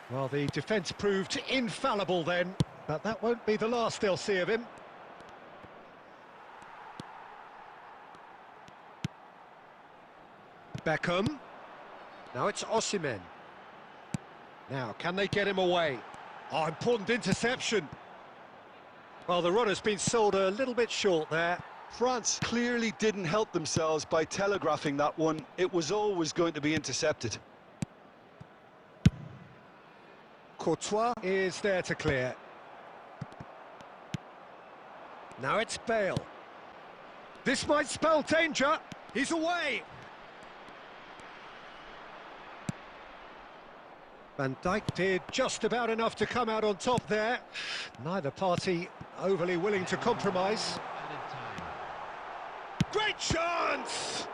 Speaker 1: Well, the defence proved infallible then, but that won't be the last they'll see of him. Beckham. Now it's Osimhen. Now, can they get him away? Oh, important interception. Well, the runner's been sold a little bit short there.
Speaker 2: France clearly didn't help themselves by telegraphing that one. It was always going to be intercepted.
Speaker 1: Courtois is there to clear. Now it's Bale. This might spell danger. He's away. Van Dijk did just about enough to come out on top there. Neither party overly willing to compromise. Great chance!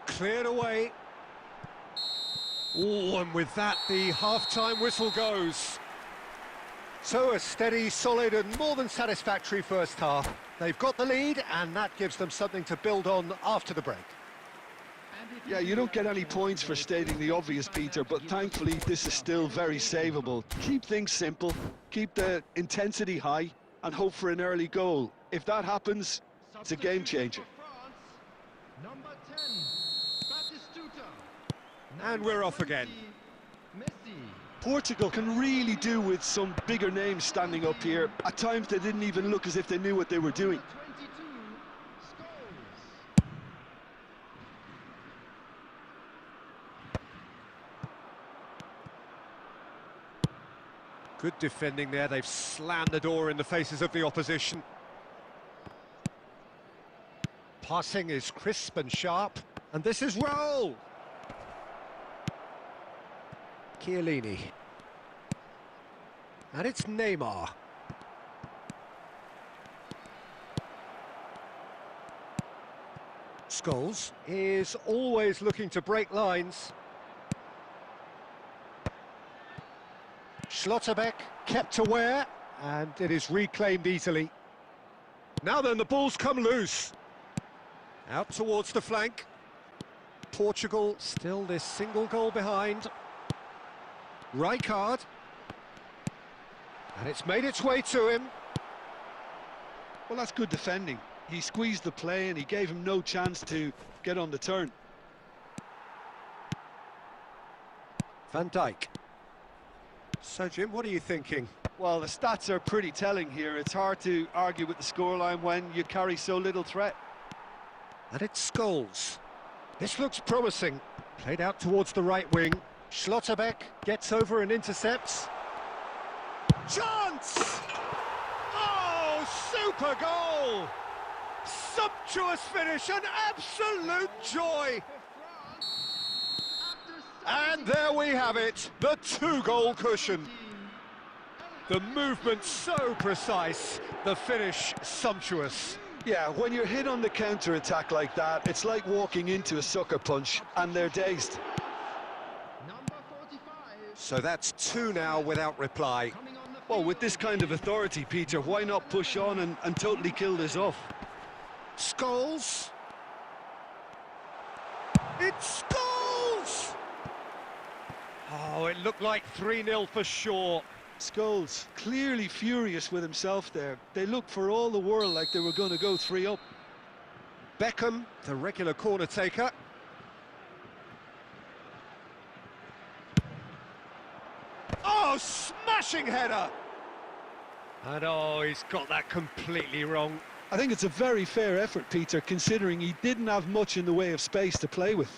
Speaker 1: Cleared away. Oh, and with that, the half-time whistle goes. So a steady, solid and more than satisfactory first half. They've got the lead, and that gives them something to build on after the break.
Speaker 2: Yeah, you don't get any points for stating the obvious, Peter, but thankfully this is still very savable. Keep things simple, keep the intensity high, and hope for an early goal. If that happens, it's a game changer.
Speaker 3: Number 10, Batistuta.
Speaker 1: And we're off again.
Speaker 3: Messi.
Speaker 2: Portugal can really do with some bigger names standing up here. At times they didn't even look as if they knew what they were doing.
Speaker 3: 22, Scholes.
Speaker 1: Good defending there. They've slammed the door in the faces of the opposition. Passing is crisp and sharp. And this is Raul. Chiellini. And it's Neymar. Scholes is always looking to break lines. Schlotterbeck kept aware, and it is reclaimed easily. Now then, the ball's come loose. Out towards the flank. Portugal still this single goal behind. Rijkaard. And it's made its way to him.
Speaker 2: Well, that's good defending. He squeezed the play and he gave him no chance to get on the turn.
Speaker 1: Van Dijk. So, Jim, what are you thinking?
Speaker 2: Well, the stats are pretty telling here. It's hard to argue with the scoreline when you carry so little threat.
Speaker 1: And it's Scholes. This looks promising. Played out towards the right wing. Schlotterbeck gets over and intercepts. Chance! Oh, super goal! Sumptuous finish, an absolute joy! And there we have it, the two-goal cushion. The movement so precise, the finish sumptuous.
Speaker 2: Yeah, when you're hit on the counter-attack like that, it's like walking into a sucker punch, and they're dazed.
Speaker 3: Number 45.
Speaker 1: So that's two now without reply.
Speaker 3: Coming on the
Speaker 2: Well,
Speaker 3: field.
Speaker 2: with this kind of authority, Peter, why not push on and totally kill this off?
Speaker 1: Scholes. It's Scholes! Oh, it looked like 3-0 for sure.
Speaker 2: Scholes, clearly furious with himself there. They looked for all the world like they were going to go 3 up.
Speaker 1: Beckham, the regular corner taker. Oh, smashing header! And oh, he's got that completely wrong.
Speaker 2: I think it's a very fair effort, Peter, considering he didn't have much in the way of space to play with.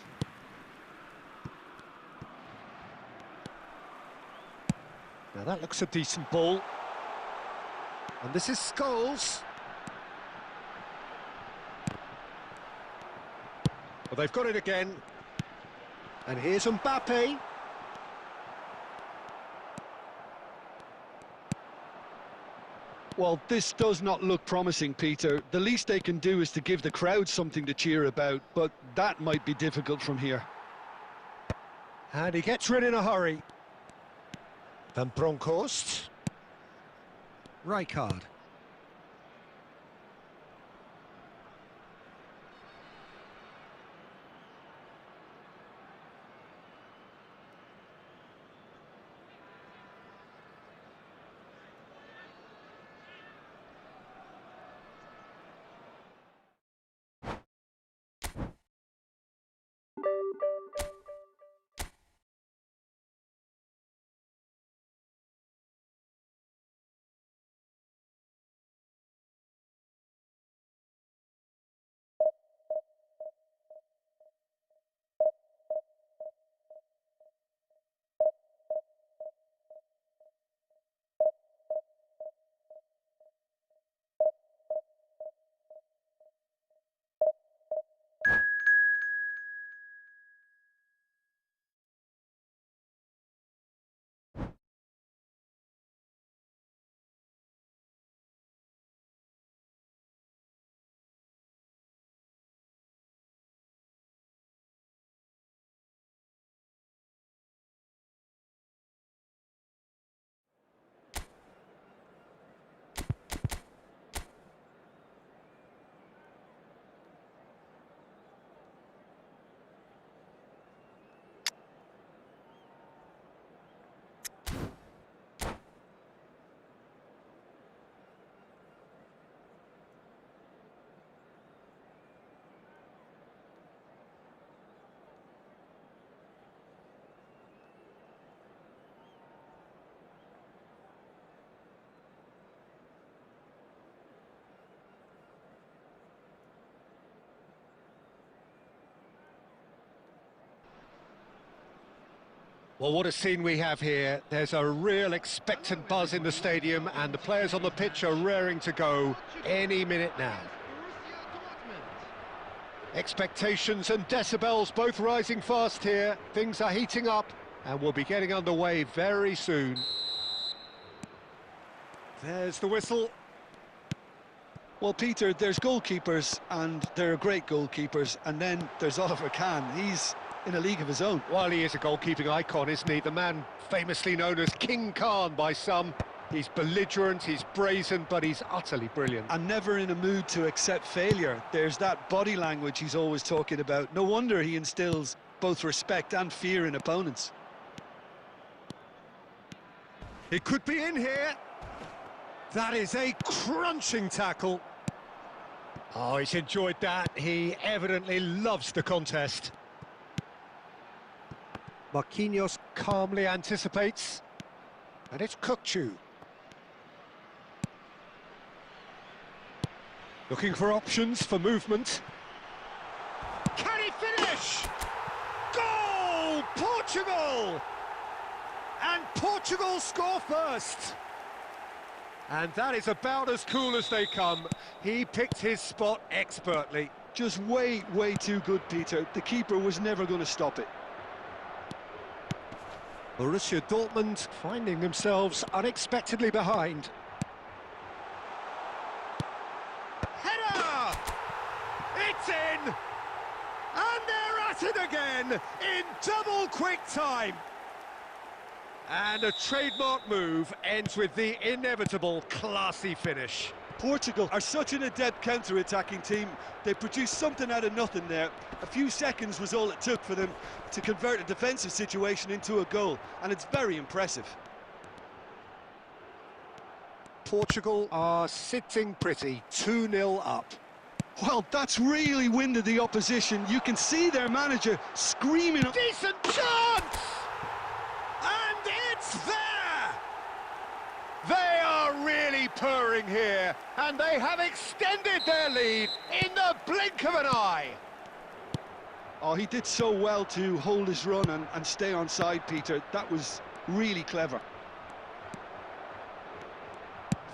Speaker 1: Now that looks a decent ball. And this is Scholes. Well, they've got it again. And here's Mbappe.
Speaker 2: Well, this does not look promising, Peter. The least they can do is to give the crowd something to cheer about, but that might be difficult from here.
Speaker 1: And he gets rid in a hurry. Van Bronckhorst. Rijkaard. Well, what a scene we have here. There's a real expectant buzz in the stadium, and the players on the pitch are raring to go any minute now. Expectations and decibels both rising fast here. Things are heating up, and we'll be getting underway very soon. There's the whistle.
Speaker 2: Well, Peter, there's goalkeepers, and they're great goalkeepers, and then there's Oliver Kahn. He's in a league of his own.
Speaker 1: Well, he is a goalkeeping icon, isn't he? The man famously known as King Khan by some. He's belligerent, he's brazen, but he's utterly brilliant.
Speaker 2: And never in a mood to accept failure. There's that body language he's always talking about. No wonder he instills both respect and fear in opponents.
Speaker 1: He could be in here. That is a crunching tackle. Oh, he's enjoyed that. He evidently loves the contest. Marquinhos calmly anticipates. And it's Kukçu. Looking for options for movement. Can he finish? Goal! Portugal! And Portugal score first. And that is about as cool as they come. He picked his spot expertly.
Speaker 2: Just way, way too good, Peter. The keeper was never going to stop it.
Speaker 1: Borussia Dortmund finding themselves unexpectedly behind. Header! It's in! And they're at it again in double quick time. And a trademark move ends with the inevitable classy finish.
Speaker 2: Portugal are such an adept counter-attacking team. They produced something out of nothing there. A few seconds was all it took for them to convert a defensive situation into a goal, and it's very impressive.
Speaker 1: Portugal are sitting pretty, 2-0 up.
Speaker 2: Well, that's really winded the opposition. You can see their manager screaming.
Speaker 1: Decent chance! And it's there! They are really purring here, and they have extended their lead in the blink of an eye.
Speaker 2: Oh, he did so well to hold his run and stay on side, Peter. That was really clever.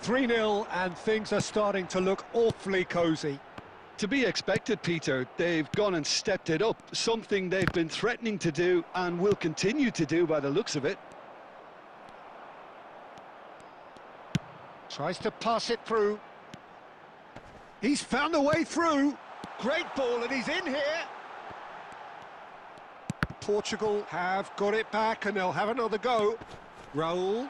Speaker 1: 3-0 and things are starting to look awfully cosy.
Speaker 2: To be expected, Peter. They've gone and stepped it up, something they've been threatening to do and will continue to do by the looks of it.
Speaker 1: Tries to pass it through. He's found a way through. Great ball, and he's in here. Portugal have got it back, and they'll have another go. Raul.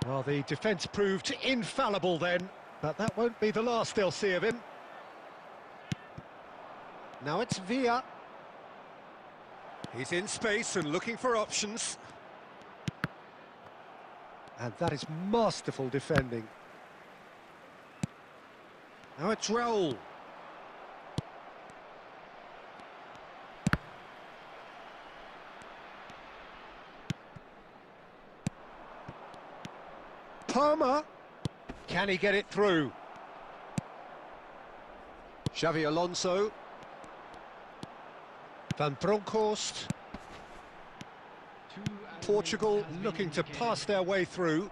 Speaker 1: Well, the defence proved infallible then, but that won't be the last they'll see of him. Now it's Villa. He's in space and looking for options. And that is masterful defending. Now it's Raul. Palmer. Can he get it through? Xavi Alonso. Van Bronckhorst. Portugal looking to pass their way through.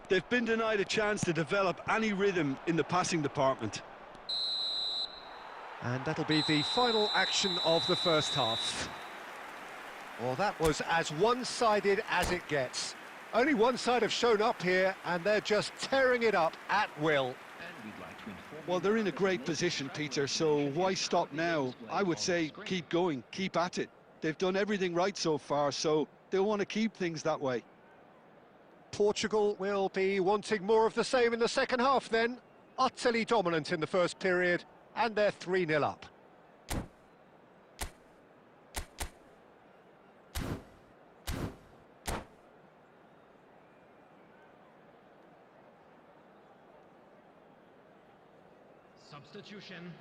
Speaker 2: They've been denied a chance to develop any rhythm in the passing department.
Speaker 1: And that'll be the final action of the first half. Well, that was as one-sided as it gets. Only one side have shown up here, and they're just tearing it up at will.
Speaker 2: Well, they're in a great position, Peter, so why stop now? I would say keep going, keep at it. They've done everything right so far, so they'll want to keep things that way.
Speaker 1: Portugal will be wanting more of the same in the second half then. Utterly dominant in the first period, and they're 3-0 up.
Speaker 3: Substitution.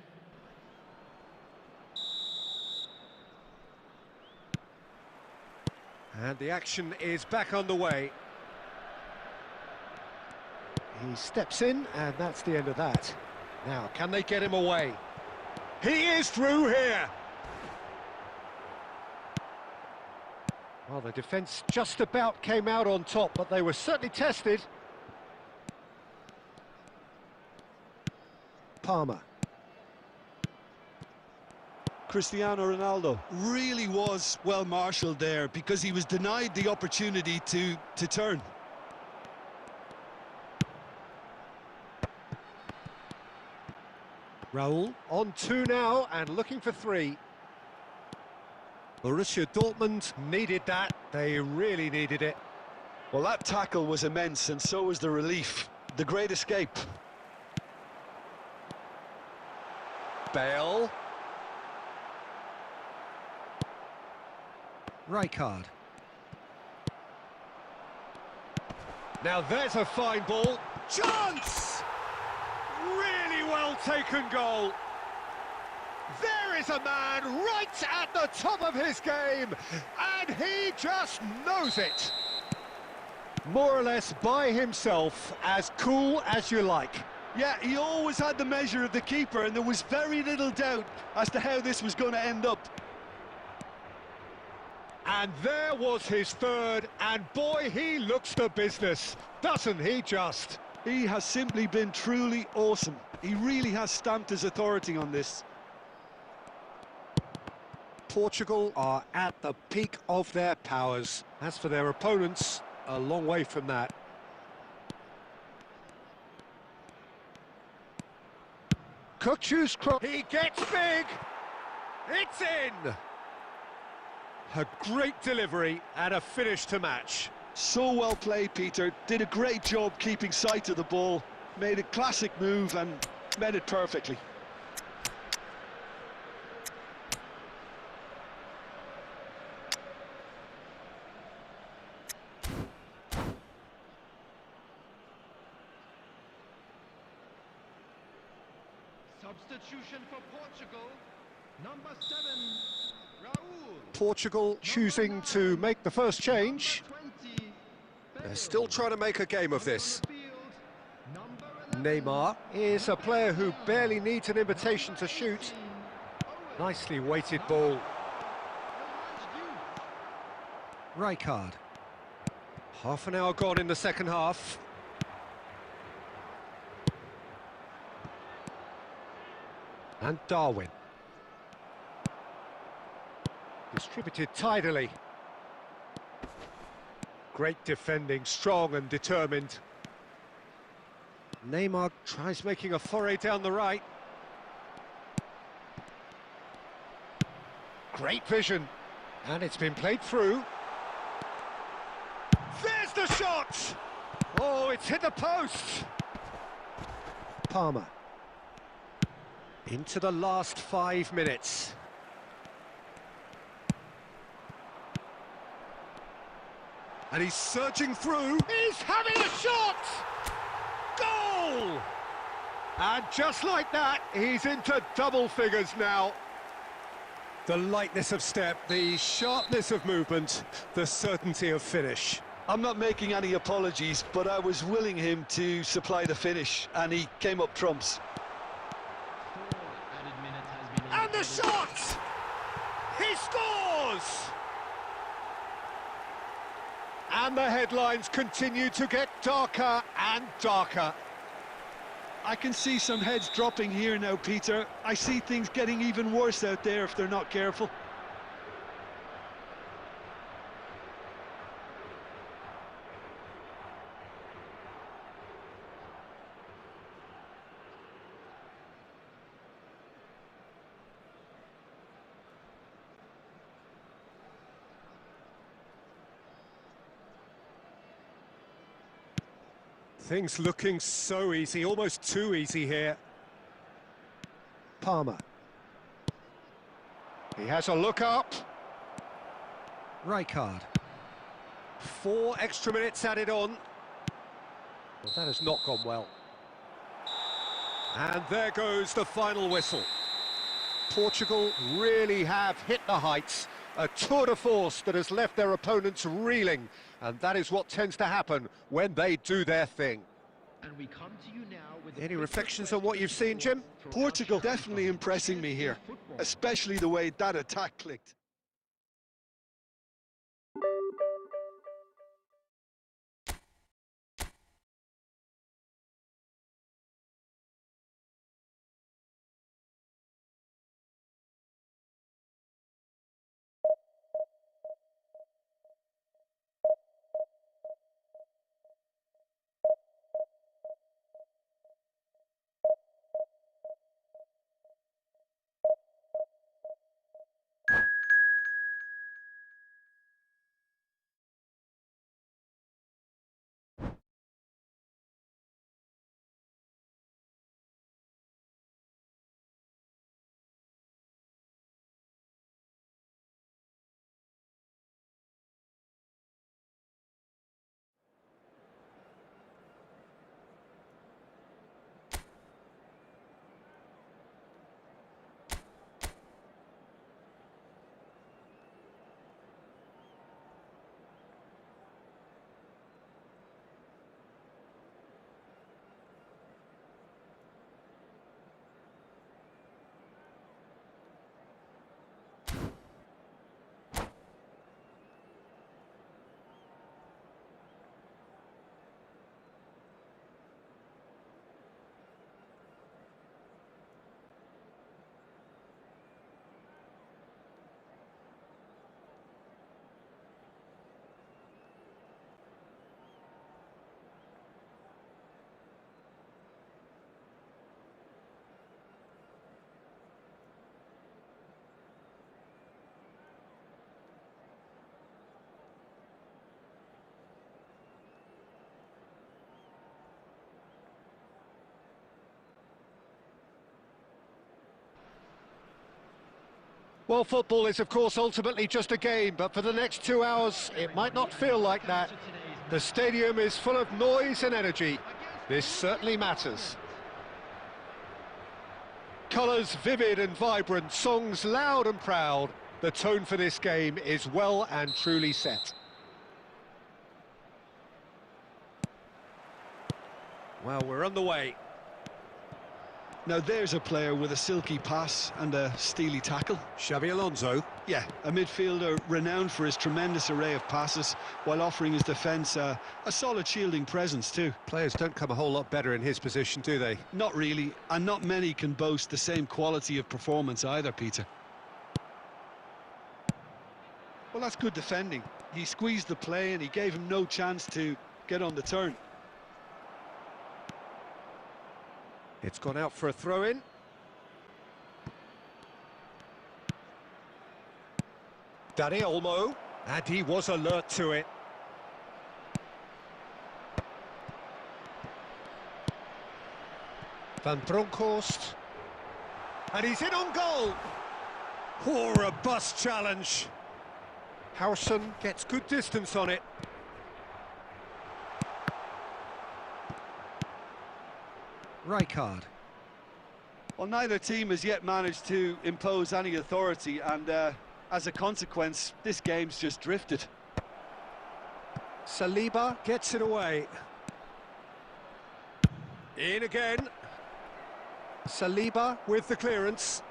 Speaker 1: And the action is back underway. He steps in, and that's the end of that. Now, can they get him away? He is through here! Well, the defence just about came out on top, but they were certainly tested. Palmer.
Speaker 2: Cristiano Ronaldo really was well marshalled there because he was denied the opportunity to turn.
Speaker 1: Raul on 2 now and looking for 3. Borussia Dortmund needed that. They really needed it.
Speaker 2: Well, that tackle was immense, and so was the relief. The great escape.
Speaker 1: Bale. Rijkaard. Now there's a fine ball. Chance! Really well taken goal. There is a man right at the top of his game, and he just knows it. More or less by himself, as cool as you like.
Speaker 2: Yeah, he always had the measure of the keeper, and there was very little doubt as to how this was going to end up.
Speaker 1: And there was his third, and boy, he looks the business, doesn't he just?
Speaker 2: He has simply been truly awesome. He really has stamped his authority on this.
Speaker 1: Portugal are at the peak of their powers. As for their opponents, a long way from that. Kukçu's cross. He gets big. It's in. A great delivery and a finish to match.
Speaker 2: So well played, Peter. Did a great job keeping sight of the ball. Made a classic move and met it perfectly.
Speaker 3: Substitution for Portugal. Number 7, Raul.
Speaker 1: Portugal choosing to make the first change. They're still trying to make a game of this. Neymar is a player who barely needs an invitation to shoot. Nicely weighted ball. Rijkaard. Half an hour gone in the second half. And Darwin. Distributed tidily. Great defending, strong and determined. Neymar tries making a foray down the right. Great vision. And it's been played through. There's the shot! Oh, it's hit the post! Palmer. Into the last 5 minutes. And he's surging through. He's having a shot! Goal! And just like that, he's into double figures now. The lightness of step, the sharpness of movement, the certainty of finish.
Speaker 2: I'm not making any apologies, but I was willing him to supply the finish, and he came up trumps.
Speaker 1: And the shot! He scores! And the headlines continue to get darker and darker.
Speaker 2: I can see some heads dropping here now, Peter. I see things getting even worse out there if they're not careful.
Speaker 1: Things looking so easy, almost too easy here. Palmer. He has a look up. Rijkaard. 4 extra minutes added on. Well, that has not gone well. And there goes the final whistle. Portugal really have hit the heights. A tour de force that has left their opponents reeling. And that is what tends to happen when they do their thing.
Speaker 3: And we come to you now with
Speaker 1: Any reflections on what you've seen, Jim?
Speaker 2: Portugal definitely impressing me here, especially the way that attack clicked.
Speaker 1: Well, football is, of course, ultimately just a game, but for the next 2 hours, it might not feel like that. The stadium is full of noise and energy. This certainly matters. Colours vivid and vibrant, songs loud and proud. The tone for this game is well and truly set. Well, we're on the way.
Speaker 2: Now there's a player with a silky pass and a steely tackle.
Speaker 1: Xabi Alonso.
Speaker 2: Yeah, a midfielder renowned for his tremendous array of passes while offering his defence a solid shielding presence too.
Speaker 1: Players don't come a whole lot better in his position, do they?
Speaker 2: Not really, and not many can boast the same quality of performance either, Peter. Well, that's good defending. He squeezed the play and he gave him no chance to get on the turn.
Speaker 1: It's gone out for a throw-in. Dani Olmo, and he was alert to it. Van Bronckhorst, and he's in on goal. Oh, a robust challenge. Howson gets good distance on it. Rijkaard.
Speaker 2: Well, neither team has yet managed to impose any authority, and as a consequence, this game's just drifted.
Speaker 1: Saliba gets it away. In again. Saliba with the clearance.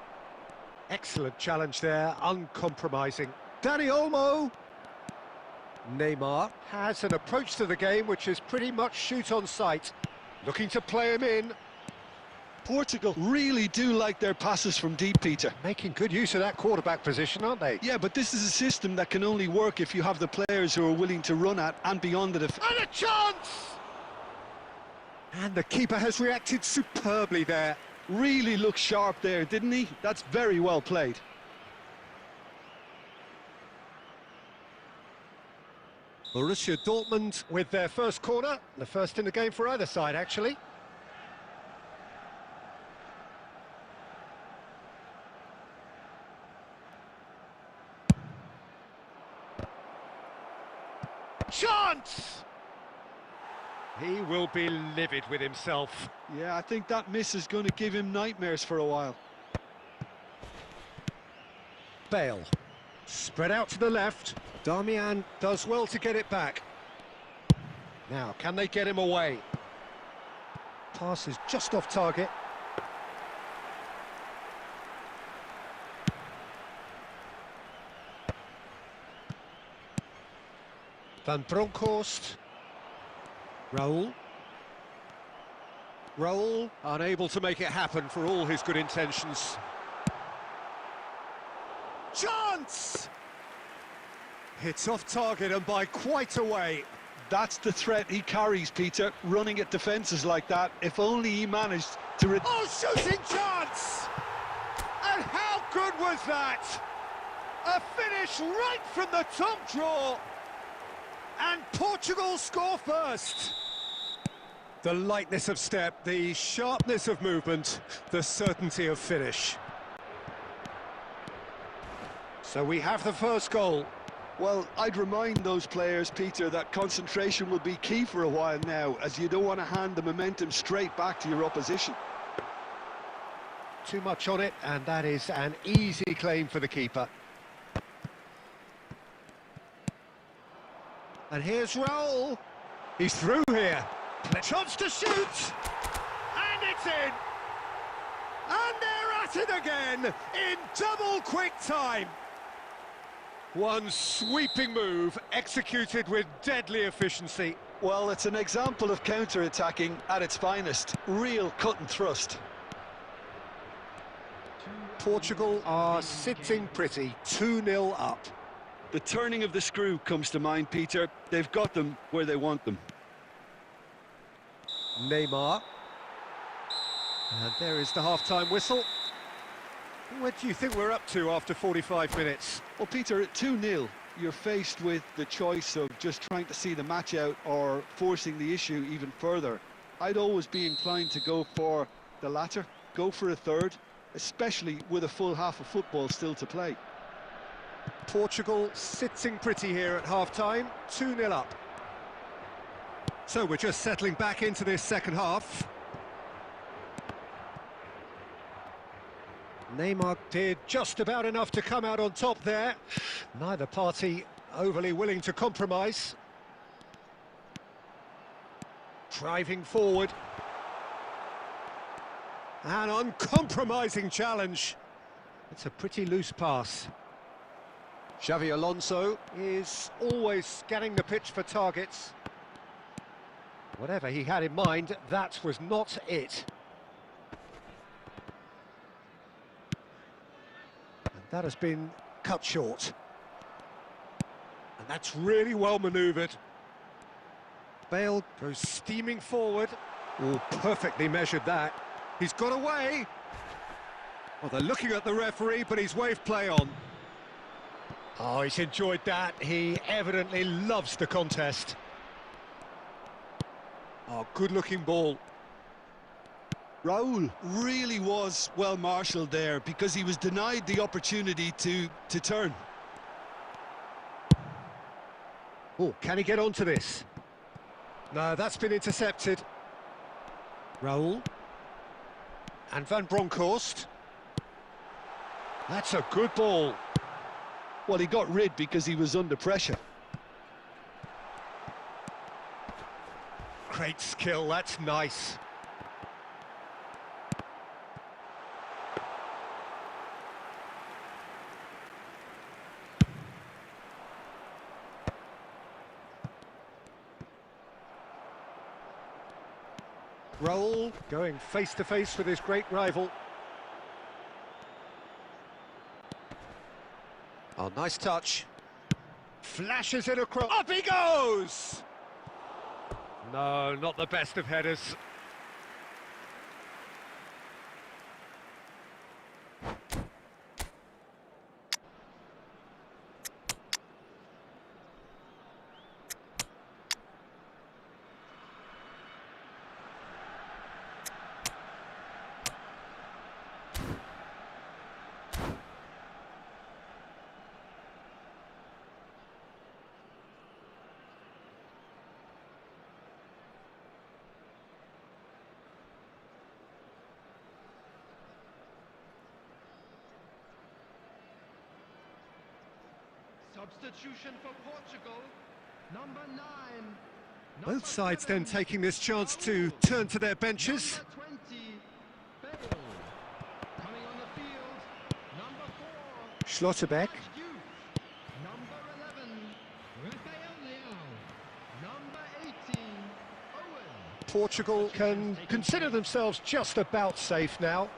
Speaker 1: Excellent challenge there, uncompromising. Dani Olmo. Neymar has an approach to the game which is pretty much shoot on sight. Looking to play him in.
Speaker 2: Portugal really do like their passes from deep, Peter.
Speaker 1: Making good use of that quarterback position, aren't they?
Speaker 2: Yeah, but this is a system that can only work if you have the players who are willing to run at and beyond the defence.
Speaker 1: And a chance! And the keeper has reacted superbly there.
Speaker 2: Really looked sharp there, didn't he? That's very well played.
Speaker 1: Borussia Dortmund with their first corner. The first in the game for either side, actually. Chance! He will be livid with himself.
Speaker 2: Yeah, I think that miss is going to give him nightmares for a while.
Speaker 1: Bale. Spread out to the left. Darmian does well to get it back. Now, can they get him away? Pass is just off target. Van Bronckhorst. Raul. Raul unable to make it happen for all his good intentions. Chance! It's off target and by quite a way.
Speaker 2: That's the threat he carries, Peter, running at defences like that. If only he managed to...
Speaker 1: Oh, shooting chance! And how good was that? A finish right from the top draw. And Portugal score first. The lightness of step, the sharpness of movement, the certainty of finish. So we have the first goal.
Speaker 2: Well, I'd remind those players, Peter, that concentration will be key for a while now, as you don't want to hand the momentum straight back to your opposition.
Speaker 1: Too much on it, and that is an easy claim for the keeper. And here's Raul. He's through here. Chance to shoot. And it's in. And they're at it again in double quick time. One sweeping move executed with deadly efficiency.
Speaker 2: Well, it's an example of counter-attacking at its finest. Real cut and thrust.
Speaker 1: Portugal are sitting pretty, 2-0 up.
Speaker 2: The turning of the screw comes to mind, Peter. They've got them where they want them.
Speaker 1: Neymar. And there is the half-time whistle. What do you think we're up to after 45 minutes?
Speaker 2: Well, Peter, at 2-0, you're faced with the choice of just trying to see the match out or forcing the issue even further. I'd always be inclined to go for the latter, go for a third, especially with a full half of football still to play.
Speaker 1: Portugal sitting pretty here at half-time, 2-0 up. So we're just settling back into this second half. Neymar did just about enough to come out on top there. Neither party overly willing to compromise. Driving forward. An uncompromising challenge. It's a pretty loose pass. Xavi Alonso is always scanning the pitch for targets. Whatever he had in mind, that was not it. And that has been cut short. And that's really well manoeuvred. Bale goes steaming forward. Oh, perfectly measured that. He's got away. Well, they're looking at the referee, but he's waved play on. Oh, he's enjoyed that. He evidently loves the contest. Oh, good-looking ball.
Speaker 2: Raul really was well marshalled there because he was denied the opportunity to turn.
Speaker 1: Oh, can he get onto this? No, that's been intercepted. Raul. And Van Bronckhorst. That's a good ball.
Speaker 2: Well, he got rid because he was under pressure.
Speaker 1: Great skill, that's nice. Raul going face-to-face with his great rival. Oh, nice touch. Flashes it across. Up he goes! No, not the best of headers.
Speaker 3: Substitution for Portugal, number 9.
Speaker 1: Both sides then taking this chance to turn to their benches.
Speaker 3: Number 20, Bale. Coming on the field, number 4.
Speaker 1: Schlotterbeck.
Speaker 3: Number 11, Rafael Leão. Number 18, Owen.
Speaker 1: Portugal can consider themselves just about safe now.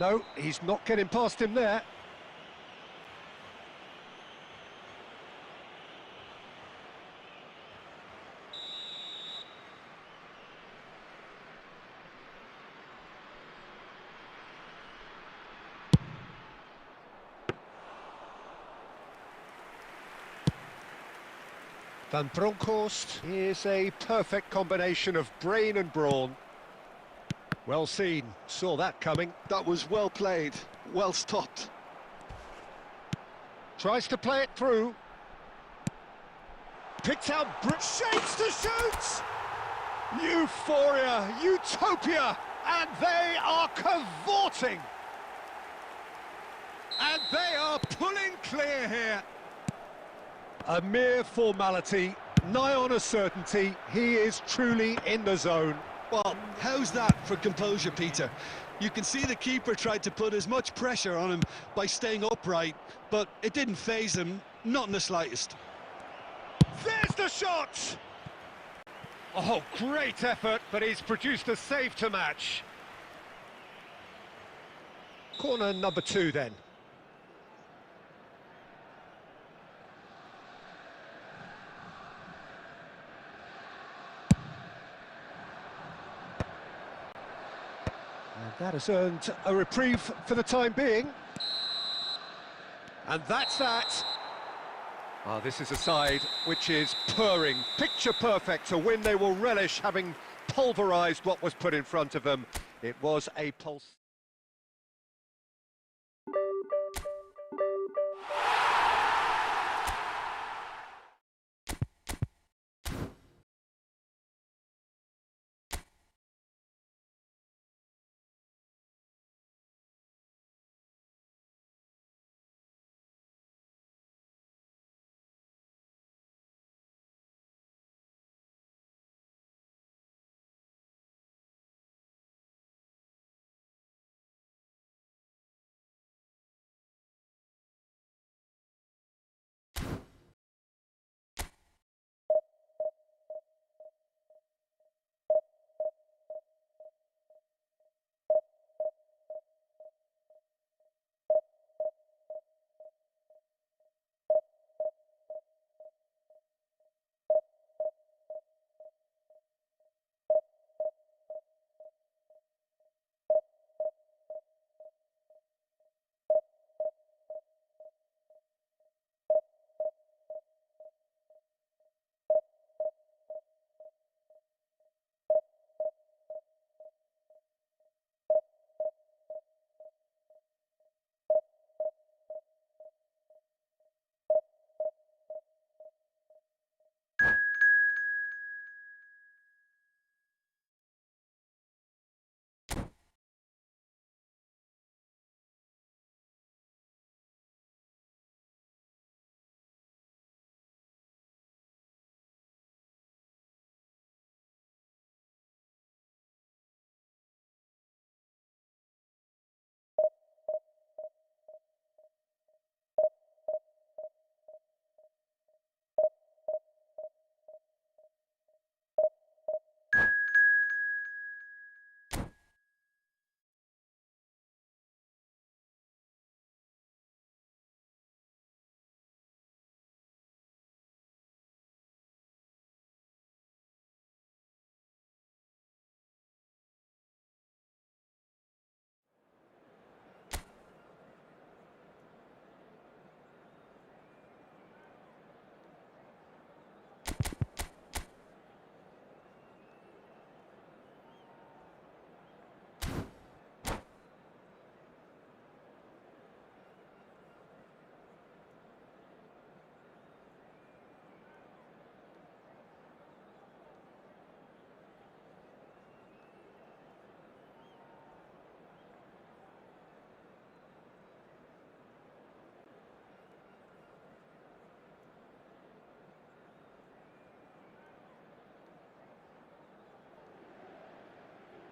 Speaker 1: No, he's not getting past him there. Van Bronckhorst is a perfect combination of brain and brawn. Well seen, saw that coming.
Speaker 2: That was well played, well stopped.
Speaker 1: Tries to play it through. Picked out, shapes to shoot! Euphoria, utopia, and they are cavorting. And they are pulling clear here. A mere formality, nigh on a certainty. He is truly in the zone.
Speaker 2: Well, how's that for composure, Peter? You can see the keeper tried to put as much pressure on him by staying upright, but it didn't faze him, not in the slightest.
Speaker 1: There's the shot! Oh, great effort, but he's produced a save to match. Corner number 2 then. And that has earned a reprieve for the time being. And that's that. Oh, this is a side which is purring, picture perfect, a win they will relish, having pulverised what was put in front of them. It was a pulse.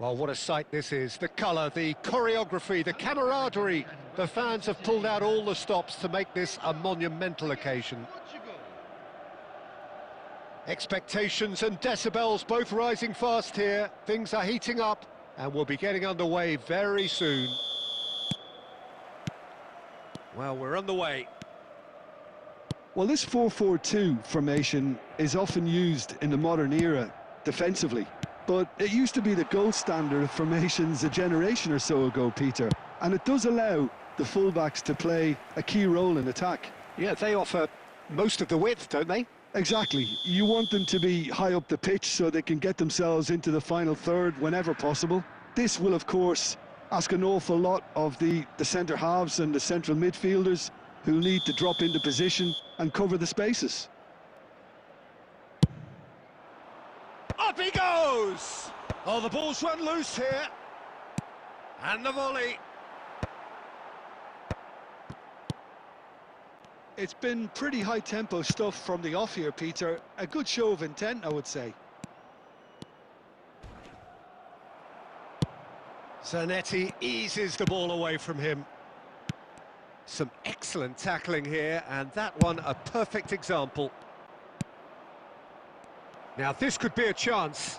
Speaker 1: Well, what a sight this is. The colour, the choreography, the camaraderie. The fans have pulled out all the stops to make this a monumental occasion. Expectations and decibels both rising fast here. Things are heating up and we'll be getting underway very soon. Well, we're on the way.
Speaker 2: Well, this 4-4-2 formation is often used in the modern era defensively, but it used to be the gold standard of formations a generation or so ago, Peter, and it does allow the fullbacks to play a key role in attack.
Speaker 1: Yeah, they offer most of the width, don't they?
Speaker 2: Exactly. You want them to be high up the pitch so they can get themselves into the final third whenever possible. This will, of course, ask an awful lot of the centre halves and the central midfielders, who'll need to drop into position and cover the spaces.
Speaker 1: Up he goes! Oh, the ball's run loose here. And the volley.
Speaker 2: It's been pretty high-tempo stuff from the off here, Peter. A good show of intent, I would say.
Speaker 1: Zanetti eases the ball away from him. Some excellent tackling here, and that one a perfect example. Now this could be a chance.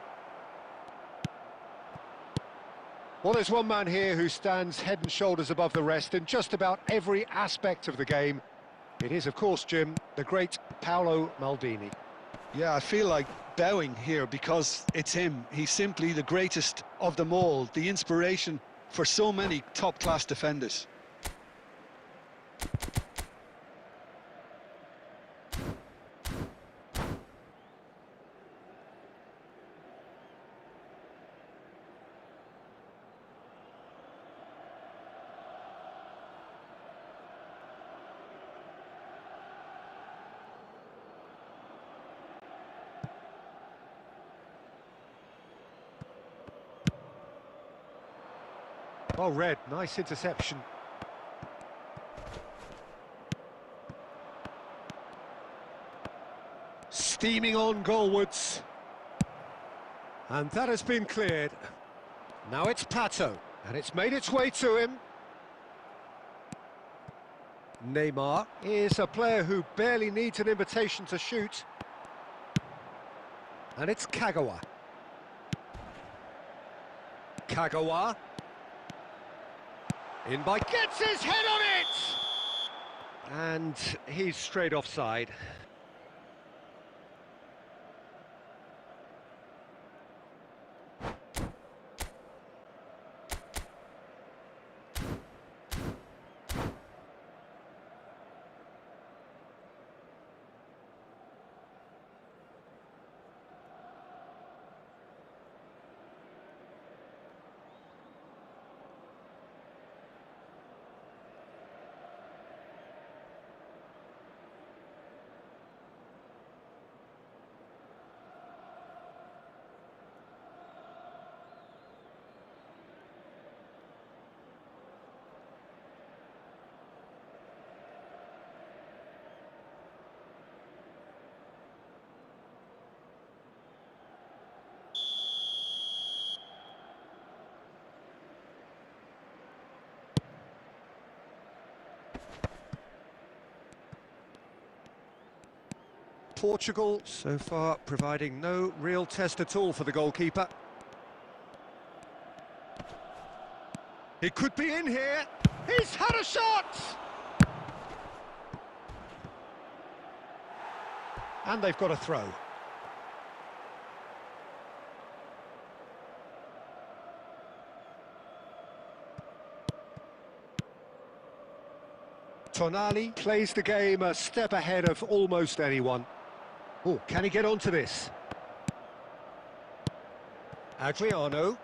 Speaker 1: Well, there's one man here who stands head and shoulders above the rest in just about every aspect of the game. It is, of course, Jim, the great Paolo Maldini.
Speaker 2: Yeah, I feel like bowing here because it's him. He's simply the greatest of them all, the inspiration for so many top-class defenders.
Speaker 1: Well read, nice interception. Steaming on goalwards. And that has been cleared. Now it's Pato, and it's made its way to him. Neymar is a player who barely needs an invitation to shoot. And it's Kagawa. Kagawa. In by gets his head on it! And he's straight offside. Portugal so far providing no real test at all for the goalkeeper. He could be in here. He's had a shot! And they've got a throw. Tonali plays the game a step ahead of almost anyone. Oh, can he get onto this? Adriano.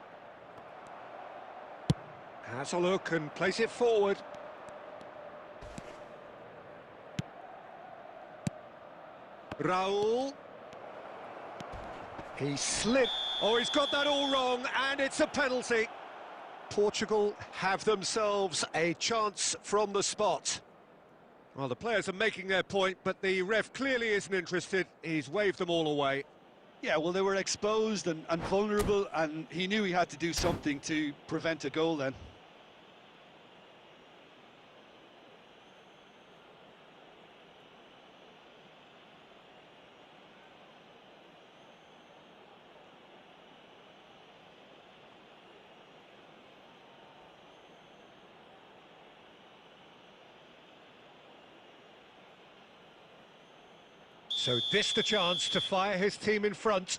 Speaker 1: Has a look and plays it forward. Raul. He slid. Oh, he's got that all wrong, and it's a penalty. Portugal have themselves a chance from the spot. Well, the players are making their point, but the ref clearly isn't interested. He's waved them all away.
Speaker 2: Yeah, well, they were exposed and vulnerable, and he knew he had to do something to prevent a goal then.
Speaker 1: So this the chance to fire his team in front.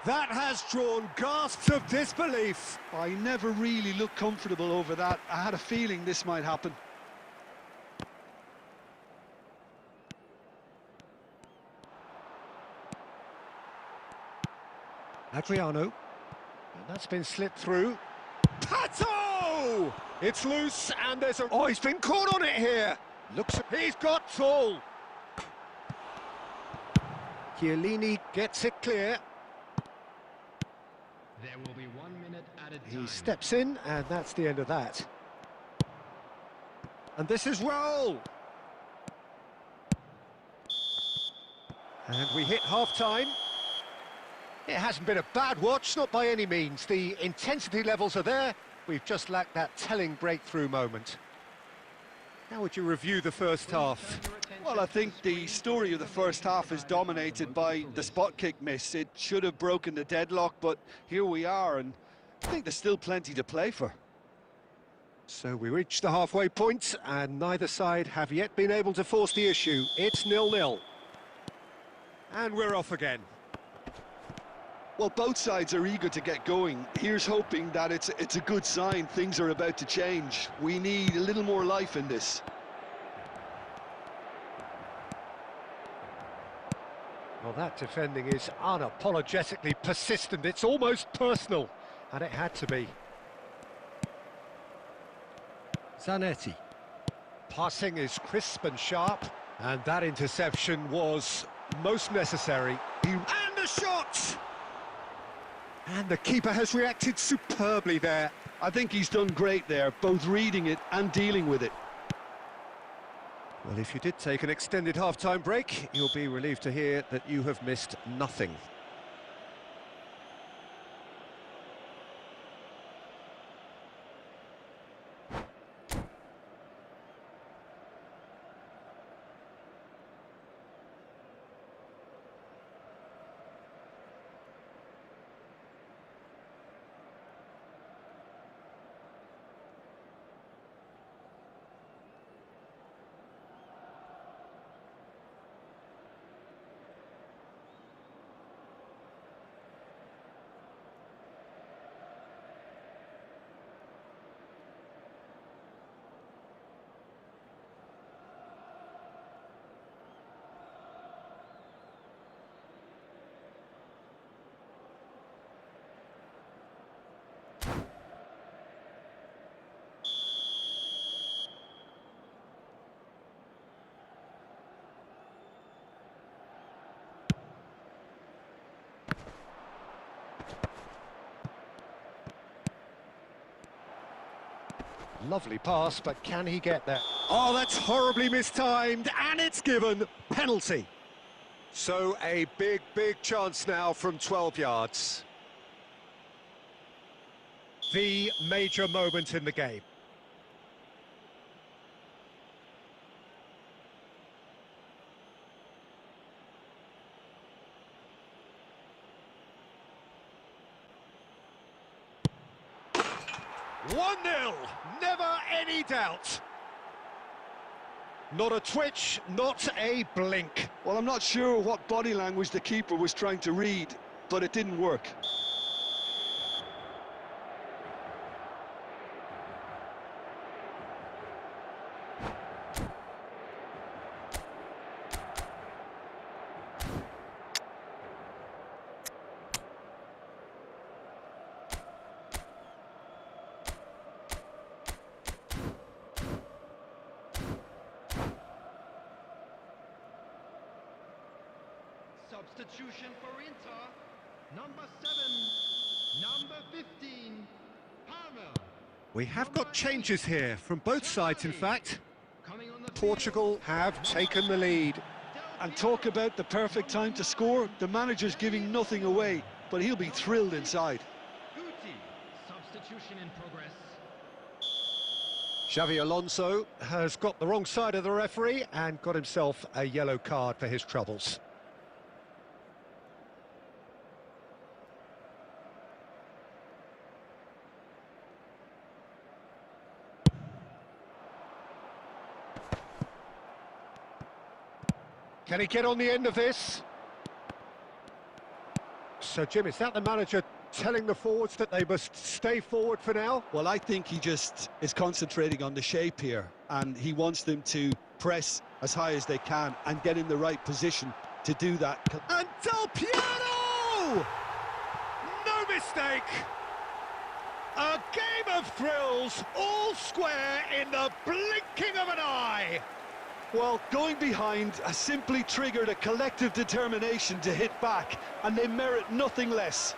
Speaker 1: That has drawn gasps of disbelief.
Speaker 2: I never really looked comfortable over that. I had a feeling this might happen.
Speaker 1: Adriano. And that's been slipped through. Pato! It's loose and there's a... Oh, he's been caught on it here. Looks... He's got full. Chiellini gets it clear.
Speaker 3: There will be 1 minute at a time.
Speaker 1: He steps in and that's the end of that. And this is roll. And we hit half-time. It hasn't been a bad watch, not by any means. The intensity levels are there. We've just lacked that telling breakthrough moment. How would you review the first half?
Speaker 2: Well, I think the story of the first half is dominated by the spot kick miss. It should have broken the deadlock, but here we are, and I think there's still plenty to play for.
Speaker 1: So we reached the halfway point, and neither side have yet been able to force the issue. It's 0-0. And we're off again.
Speaker 2: Well, both sides are eager to get going. Here's hoping that it's a good sign. Things are about to change. We need a little more life in this.
Speaker 1: Well, that defending is unapologetically persistent. It's almost personal, and it had to be. Zanetti. Passing is crisp and sharp, and that interception was most necessary. And the shot! And the keeper has reacted superbly there.
Speaker 2: I think he's done great there, both reading it and dealing with it.
Speaker 1: Well, if you did take an extended half-time break, you'll be relieved to hear that you have missed nothing. Lovely pass, but can he get there? Oh, that's horribly mistimed, and it's given. Penalty. So a big chance now from 12 yards. The major moment in the game. One 0, never any doubt. Not a twitch, not a blink.
Speaker 2: Well, I'm not sure what body language the keeper was trying to read, but it didn't work.
Speaker 3: Substitution for Inter, number 7, number 15,
Speaker 1: We have got changes here from both sides, in fact.
Speaker 3: Coming on the
Speaker 1: Portugal have taken the lead.
Speaker 2: And talk about the perfect time to score. The manager's giving nothing away, but he'll be thrilled inside.
Speaker 3: Guti. Substitution in progress.
Speaker 1: Xavi Alonso has got the wrong side of the referee and got himself a yellow card for his troubles. Can he get on the end of this? So, Jim, is that the manager telling the forwards that they must stay forward for now?
Speaker 2: Well, I think he just is concentrating on the shape here, and he wants them to press as high as they can and get in the right position to do that.
Speaker 1: And Del Piero! No mistake! A game of thrills, all square in the blinking of an eye!
Speaker 2: Well, going behind has simply triggered a collective determination to hit back, and they merit nothing less.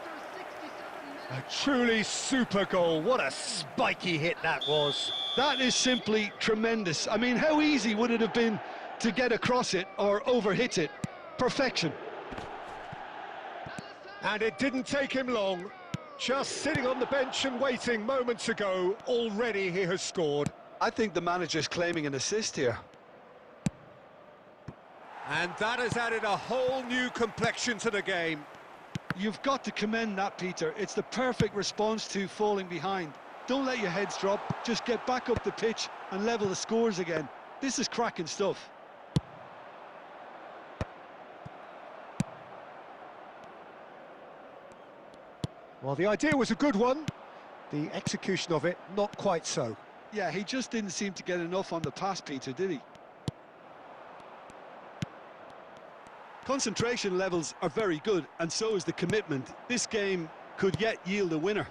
Speaker 1: A truly super goal. What a spiky hit that was.
Speaker 2: That is simply tremendous. I mean, how easy would it have been to get across it or overhit it? Perfection.
Speaker 1: And it didn't take him long. Just sitting on the bench and waiting moments ago, already he has scored.
Speaker 2: I think the manager's claiming an assist here.
Speaker 1: And that has added a whole new complexion to the game.
Speaker 2: You've got to commend that, Peter. It's the perfect response to falling behind. Don't let your heads drop, just get back up the pitch and level the scores again. This is cracking stuff.
Speaker 1: Well, the idea was a good one. The execution of it, not quite so.
Speaker 2: Yeah, he just didn't seem to get enough on the pass, Peter, did he? Concentration levels are very good, and so is the commitment. This game could yet yield a winner.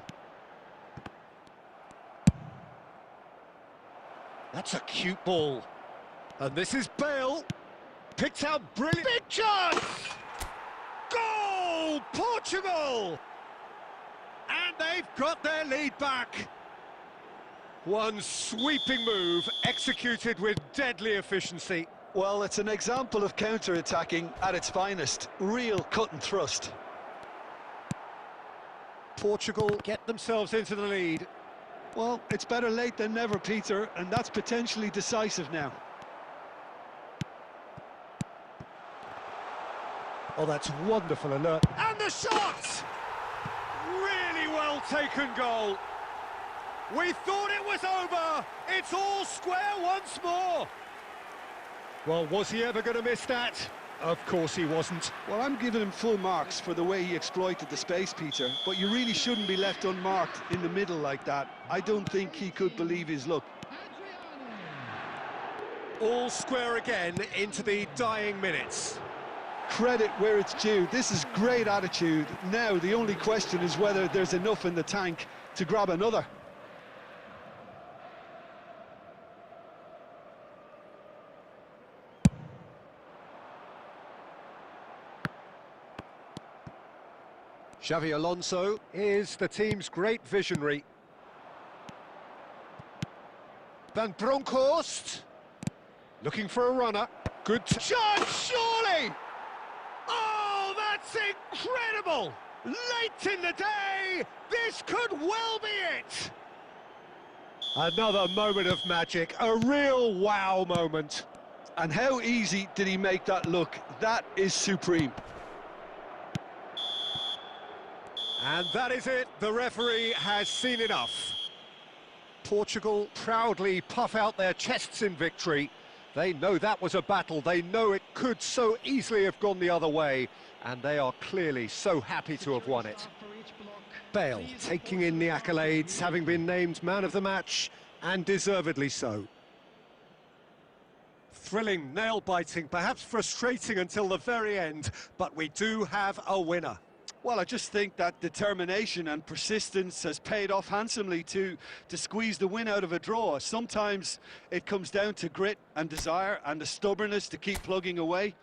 Speaker 1: That's a cute ball. And this is Bale. Picked out brilliant. Big chance! Goal! Portugal! And they've got their lead back. One sweeping move, executed with deadly efficiency.
Speaker 2: Well, it's an example of counter-attacking at its finest. Real cut and thrust.
Speaker 1: Portugal get themselves into the lead.
Speaker 2: Well, it's better late than never, Peter, and that's potentially decisive now.
Speaker 1: Oh, that's wonderful alert. And the shot! Really well taken goal. We thought it was over. It's all square once more. Well, was he ever going to miss that? Of course he wasn't.
Speaker 2: Well, I'm giving him full marks for the way he exploited the space, Peter, but you really shouldn't be left unmarked in the middle like that. I don't think he could believe his luck.
Speaker 1: All square again into the dying minutes.
Speaker 2: Credit where it's due. This is great attitude. Now, the only question is whether there's enough in the tank to grab another.
Speaker 1: Xavi Alonso is the team's great visionary. Van Bronckhorst looking for a runner. Good shot, surely! Oh, that's incredible! Late in the day, this could well be it! Another moment of magic, a real wow moment.
Speaker 2: And how easy did he make that look? That is supreme.
Speaker 1: And that is it, the referee has seen enough. Portugal proudly puff out their chests in victory. They know that was a battle, they know it could so easily have gone the other way, and they are clearly so happy to have won it. Bale taking in the accolades, having been named man of the match, and deservedly so. Thrilling, nail-biting, perhaps frustrating until the very end, but we do have a winner.
Speaker 2: Well, I just think that determination and persistence has paid off handsomely to squeeze the win out of a draw. Sometimes it comes down to grit and desire and the stubbornness to keep plugging away.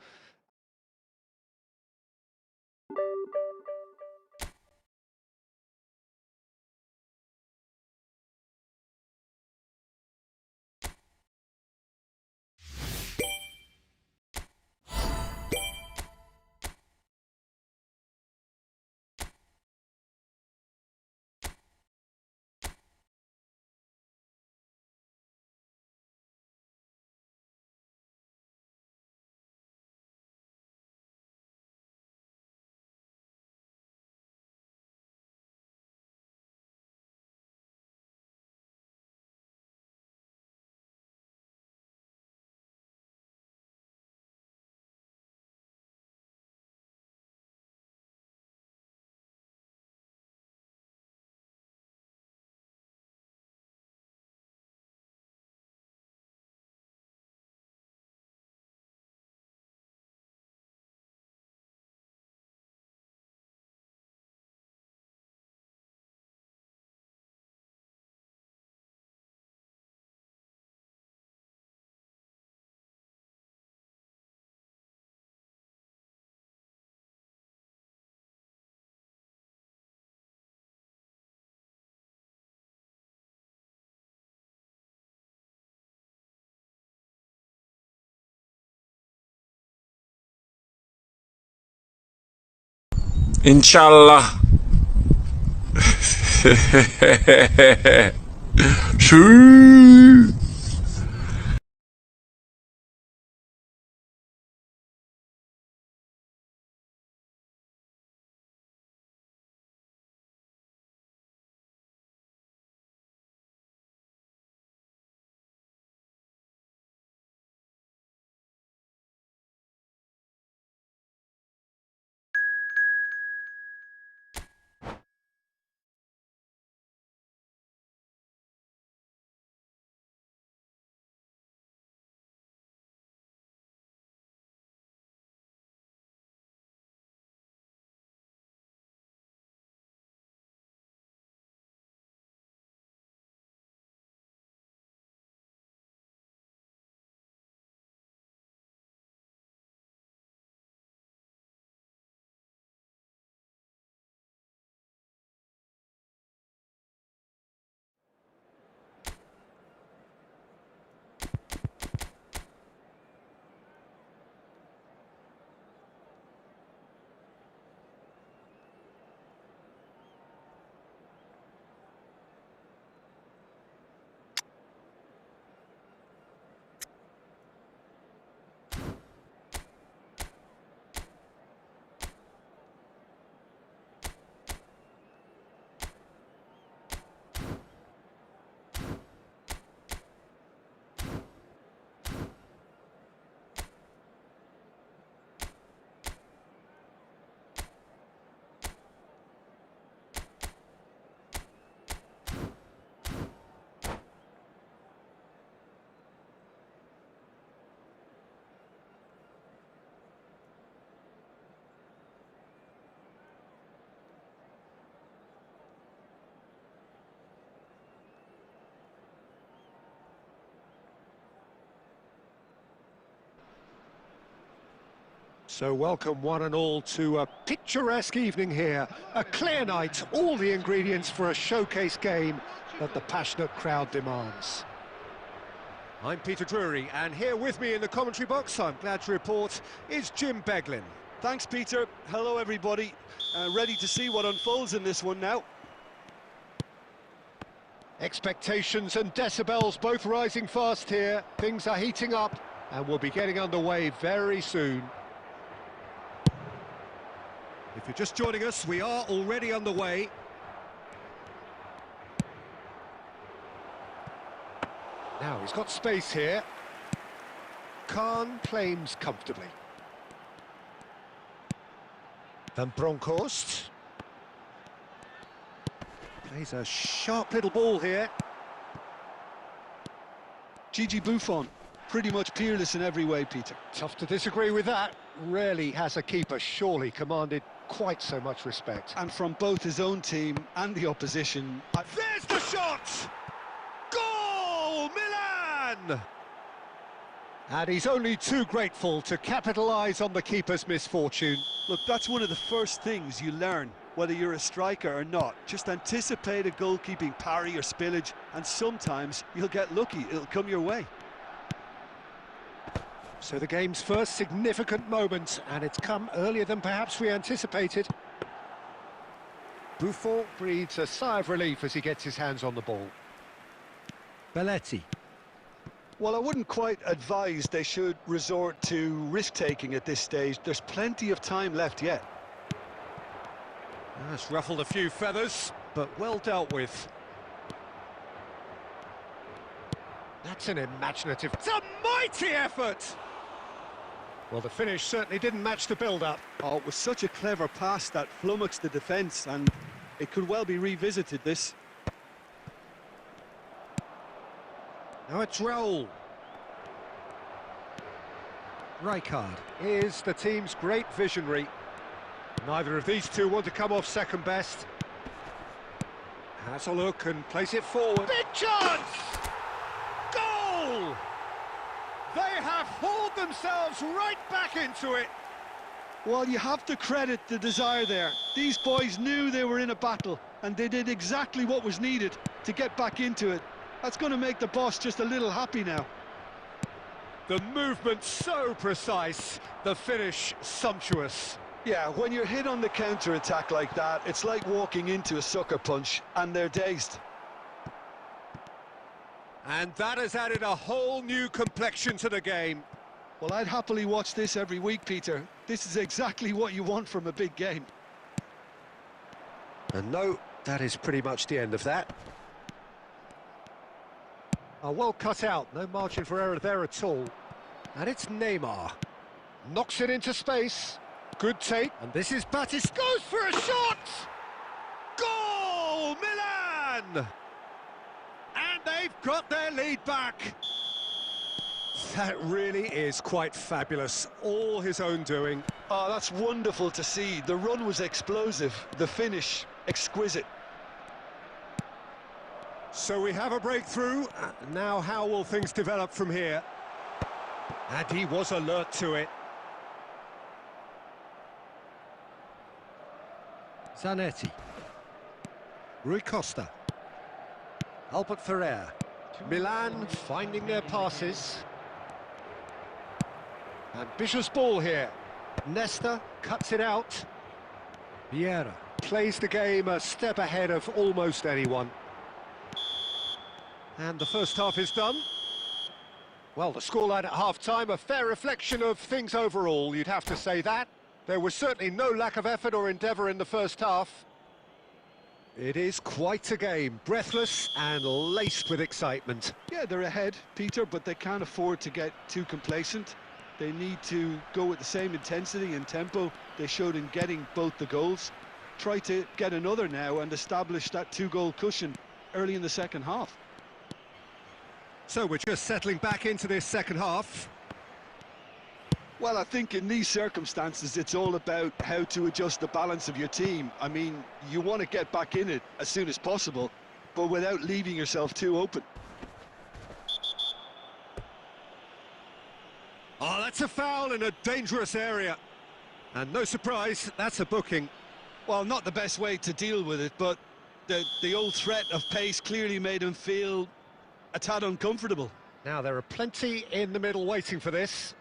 Speaker 4: Inshallah. Shoo.
Speaker 1: So welcome one and all to a picturesque evening here. A clear night, all the ingredients for a showcase game that the passionate crowd demands. I'm Peter Drury, and here with me in the commentary box, I'm glad to report, is Jim Beglin.
Speaker 2: Thanks, Peter. Hello, everybody. Ready to see what unfolds in this one now.
Speaker 1: Expectations and decibels both rising fast here. Things are heating up, and we'll be getting underway very soon. If you're just joining us, we are already underway. Now he's got space here. Khan claims comfortably. Van Bronckhorst. Plays a sharp little ball here.
Speaker 2: Gigi Buffon, pretty much peerless in every way, Peter.
Speaker 1: Tough to disagree with that. Rarely has a keeper surely commanded quite so much respect.
Speaker 2: And from both his own team and the opposition.
Speaker 1: There's the shot! Goal! Milan! And he's only too grateful to capitalise on the keeper's misfortune.
Speaker 2: Look, that's one of the first things you learn, whether you're a striker or not. Just anticipate a goalkeeping parry or spillage, and sometimes you'll get lucky, it'll come your way.
Speaker 1: So the game's first significant moment, and it's come earlier than perhaps we anticipated. Buffon breathes a sigh of relief as he gets his hands on the ball. Belletti.
Speaker 2: Well, I wouldn't quite advise they should resort to risk-taking at this stage. There's plenty of time left yet.
Speaker 1: That's ruffled a few feathers, but well dealt with. That's an imaginative... It's a mighty effort! Well, the finish certainly didn't match the build-up.
Speaker 2: Oh, it was such a clever pass that flummoxed the defence, and it could well be revisited, this.
Speaker 1: Now it's Raul. Rijkaard is the team's great visionary. Neither of these two want to come off second best. Has a look and plays it forward. Big chance! Goal! They have hauled themselves right back into it.
Speaker 2: Well, you have to credit the desire there. These boys knew they were in a battle, and they did exactly what was needed to get back into it. That's going to make the boss just a little happy now.
Speaker 1: The movement so precise, the finish sumptuous.
Speaker 2: Yeah, when you're hit on the counter-attack like that, it's like walking into a sucker punch and they're dazed.
Speaker 1: And that has added a whole new complexion to the game.
Speaker 2: Well, I'd happily watch this every week, Peter. This is exactly what you want from a big game.
Speaker 1: And no, that is pretty much the end of that. Oh, well cut out, no margin for error there at all. And it's Neymar. Knocks it into space. Good take. And this is Batis. Goes for a shot! Goal! Milan! And they've got their lead back. That really is quite fabulous. All his own doing.
Speaker 2: Oh, that's wonderful to see. The run was explosive. The finish, exquisite.
Speaker 1: So we have a breakthrough. Now how will things develop from here? And he was alert to it. Zanetti. Rui Costa. Albert Ferrer. Milan finding their passes. Ambitious ball here. Nesta cuts it out. Vieira plays the game a step ahead of almost anyone. And the first half is done. Well, the scoreline at half-time, a fair reflection of things overall, you'd have to say that. There was certainly no lack of effort or endeavour in the first half. It is quite a game, breathless and laced with excitement.
Speaker 2: Yeah, they're ahead, Peter, but they can't afford to get too complacent. They need to go with the same intensity and tempo they showed in getting both the goals. Try to get another now and establish that two-goal cushion early in the second half.
Speaker 1: So we're just settling back into this second half.
Speaker 2: Well, I think in these circumstances, it's all about how to adjust the balance of your team. I mean, you want to get back in it as soon as possible, but without leaving yourself too open.
Speaker 1: Oh, that's a foul in a dangerous area. And no surprise, that's a booking.
Speaker 2: Well, not the best way to deal with it, but the old threat of pace clearly made him feel a tad uncomfortable.
Speaker 1: Now, there are plenty in the middle waiting for this.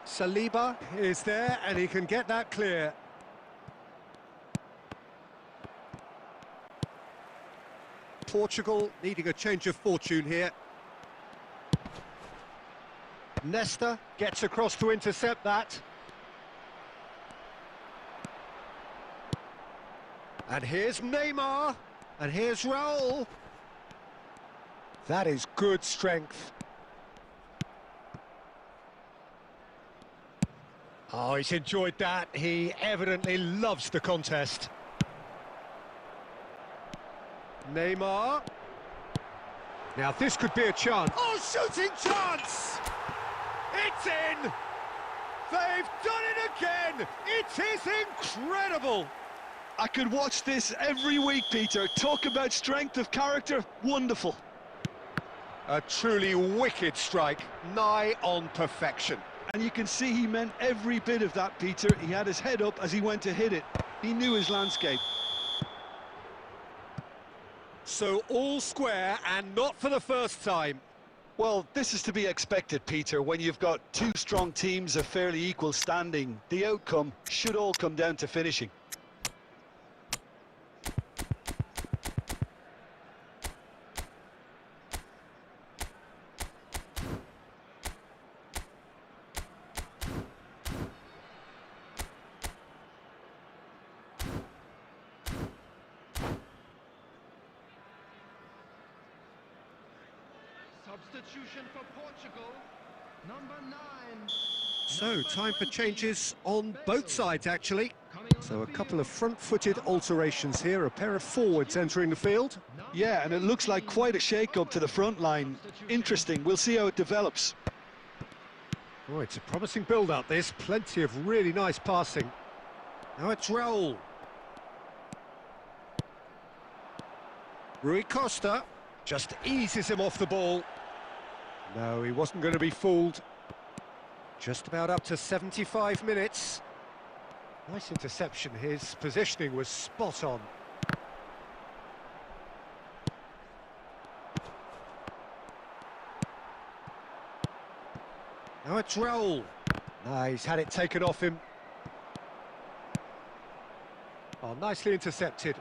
Speaker 1: Saliba is there, and he can get that clear. Portugal needing a change of fortune here. Nesta gets across to intercept that. And here's Neymar, and here's Raul. That is good strength. Oh, he's enjoyed that. He evidently loves the contest. Neymar. Now this could be a chance. Oh, shooting chance! It's in! They've done it again! It is incredible!
Speaker 2: I could watch this every week, Peter. Talk about strength of character. Wonderful.
Speaker 1: A truly wicked strike, nigh on perfection.
Speaker 2: And you can see he meant every bit of that, Peter. He had his head up as he went to hit it. He knew his landscape.
Speaker 1: So all square, and not for the first time.
Speaker 2: Well, this is to be expected, Peter. When you've got two strong teams of fairly equal standing, the outcome should all come down to finishing.
Speaker 3: Substitution for Portugal, number 9.
Speaker 1: So, time for changes on both sides, actually. So, a couple of front-footed alterations here, a pair of forwards entering the field.
Speaker 2: Yeah, and it looks like quite a shake-up to the front line. Interesting, we'll see how it develops.
Speaker 1: Oh, it's a promising build-up, this. Plenty of really nice passing. Now it's Raul. Rui Costa just eases him off the ball. No, he wasn't going to be fooled. Just about up to 75 minutes. Nice interception, his positioning was spot on. Now it's Raul. Ah, he's had it taken off him. Oh, nicely intercepted.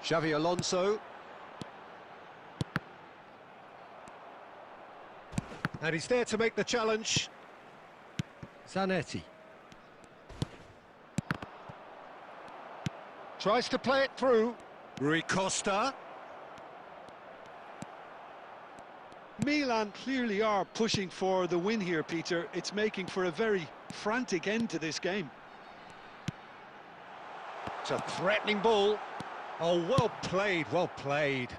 Speaker 1: Xavi Alonso. And he's there to make the challenge. Zanetti. Tries to play it through. Rui Costa.
Speaker 2: Milan clearly are pushing for the win here, Peter. It's making for a very frantic end to this game.
Speaker 1: It's a threatening ball. Oh, well played, well played.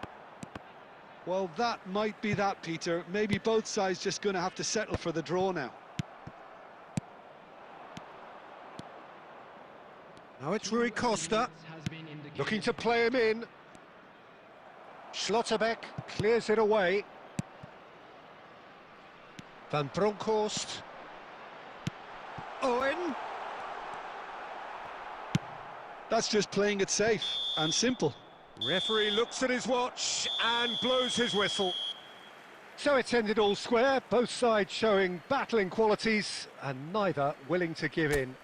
Speaker 2: Well, that might be that, Peter. Maybe both sides just going to have to settle for the draw now.
Speaker 1: Now it's Rui Costa, looking to play him in. Schlotterbeck clears it away. Van Bronckhorst. Owen.
Speaker 2: That's just playing it safe and simple.
Speaker 1: Referee looks at his watch and blows his whistle. So it's ended all square, both sides showing battling qualities and neither willing to give in.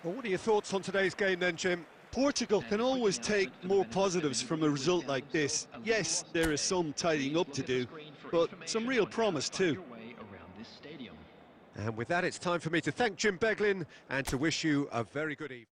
Speaker 1: Well, what are your thoughts on today's game then, Jim?
Speaker 2: Portugal can always take more positives from a result like this. Yes, there is some tidying up to do, but some real promise too.
Speaker 1: And with that, it's time for me to thank Jim Beglin and to wish you a very good evening.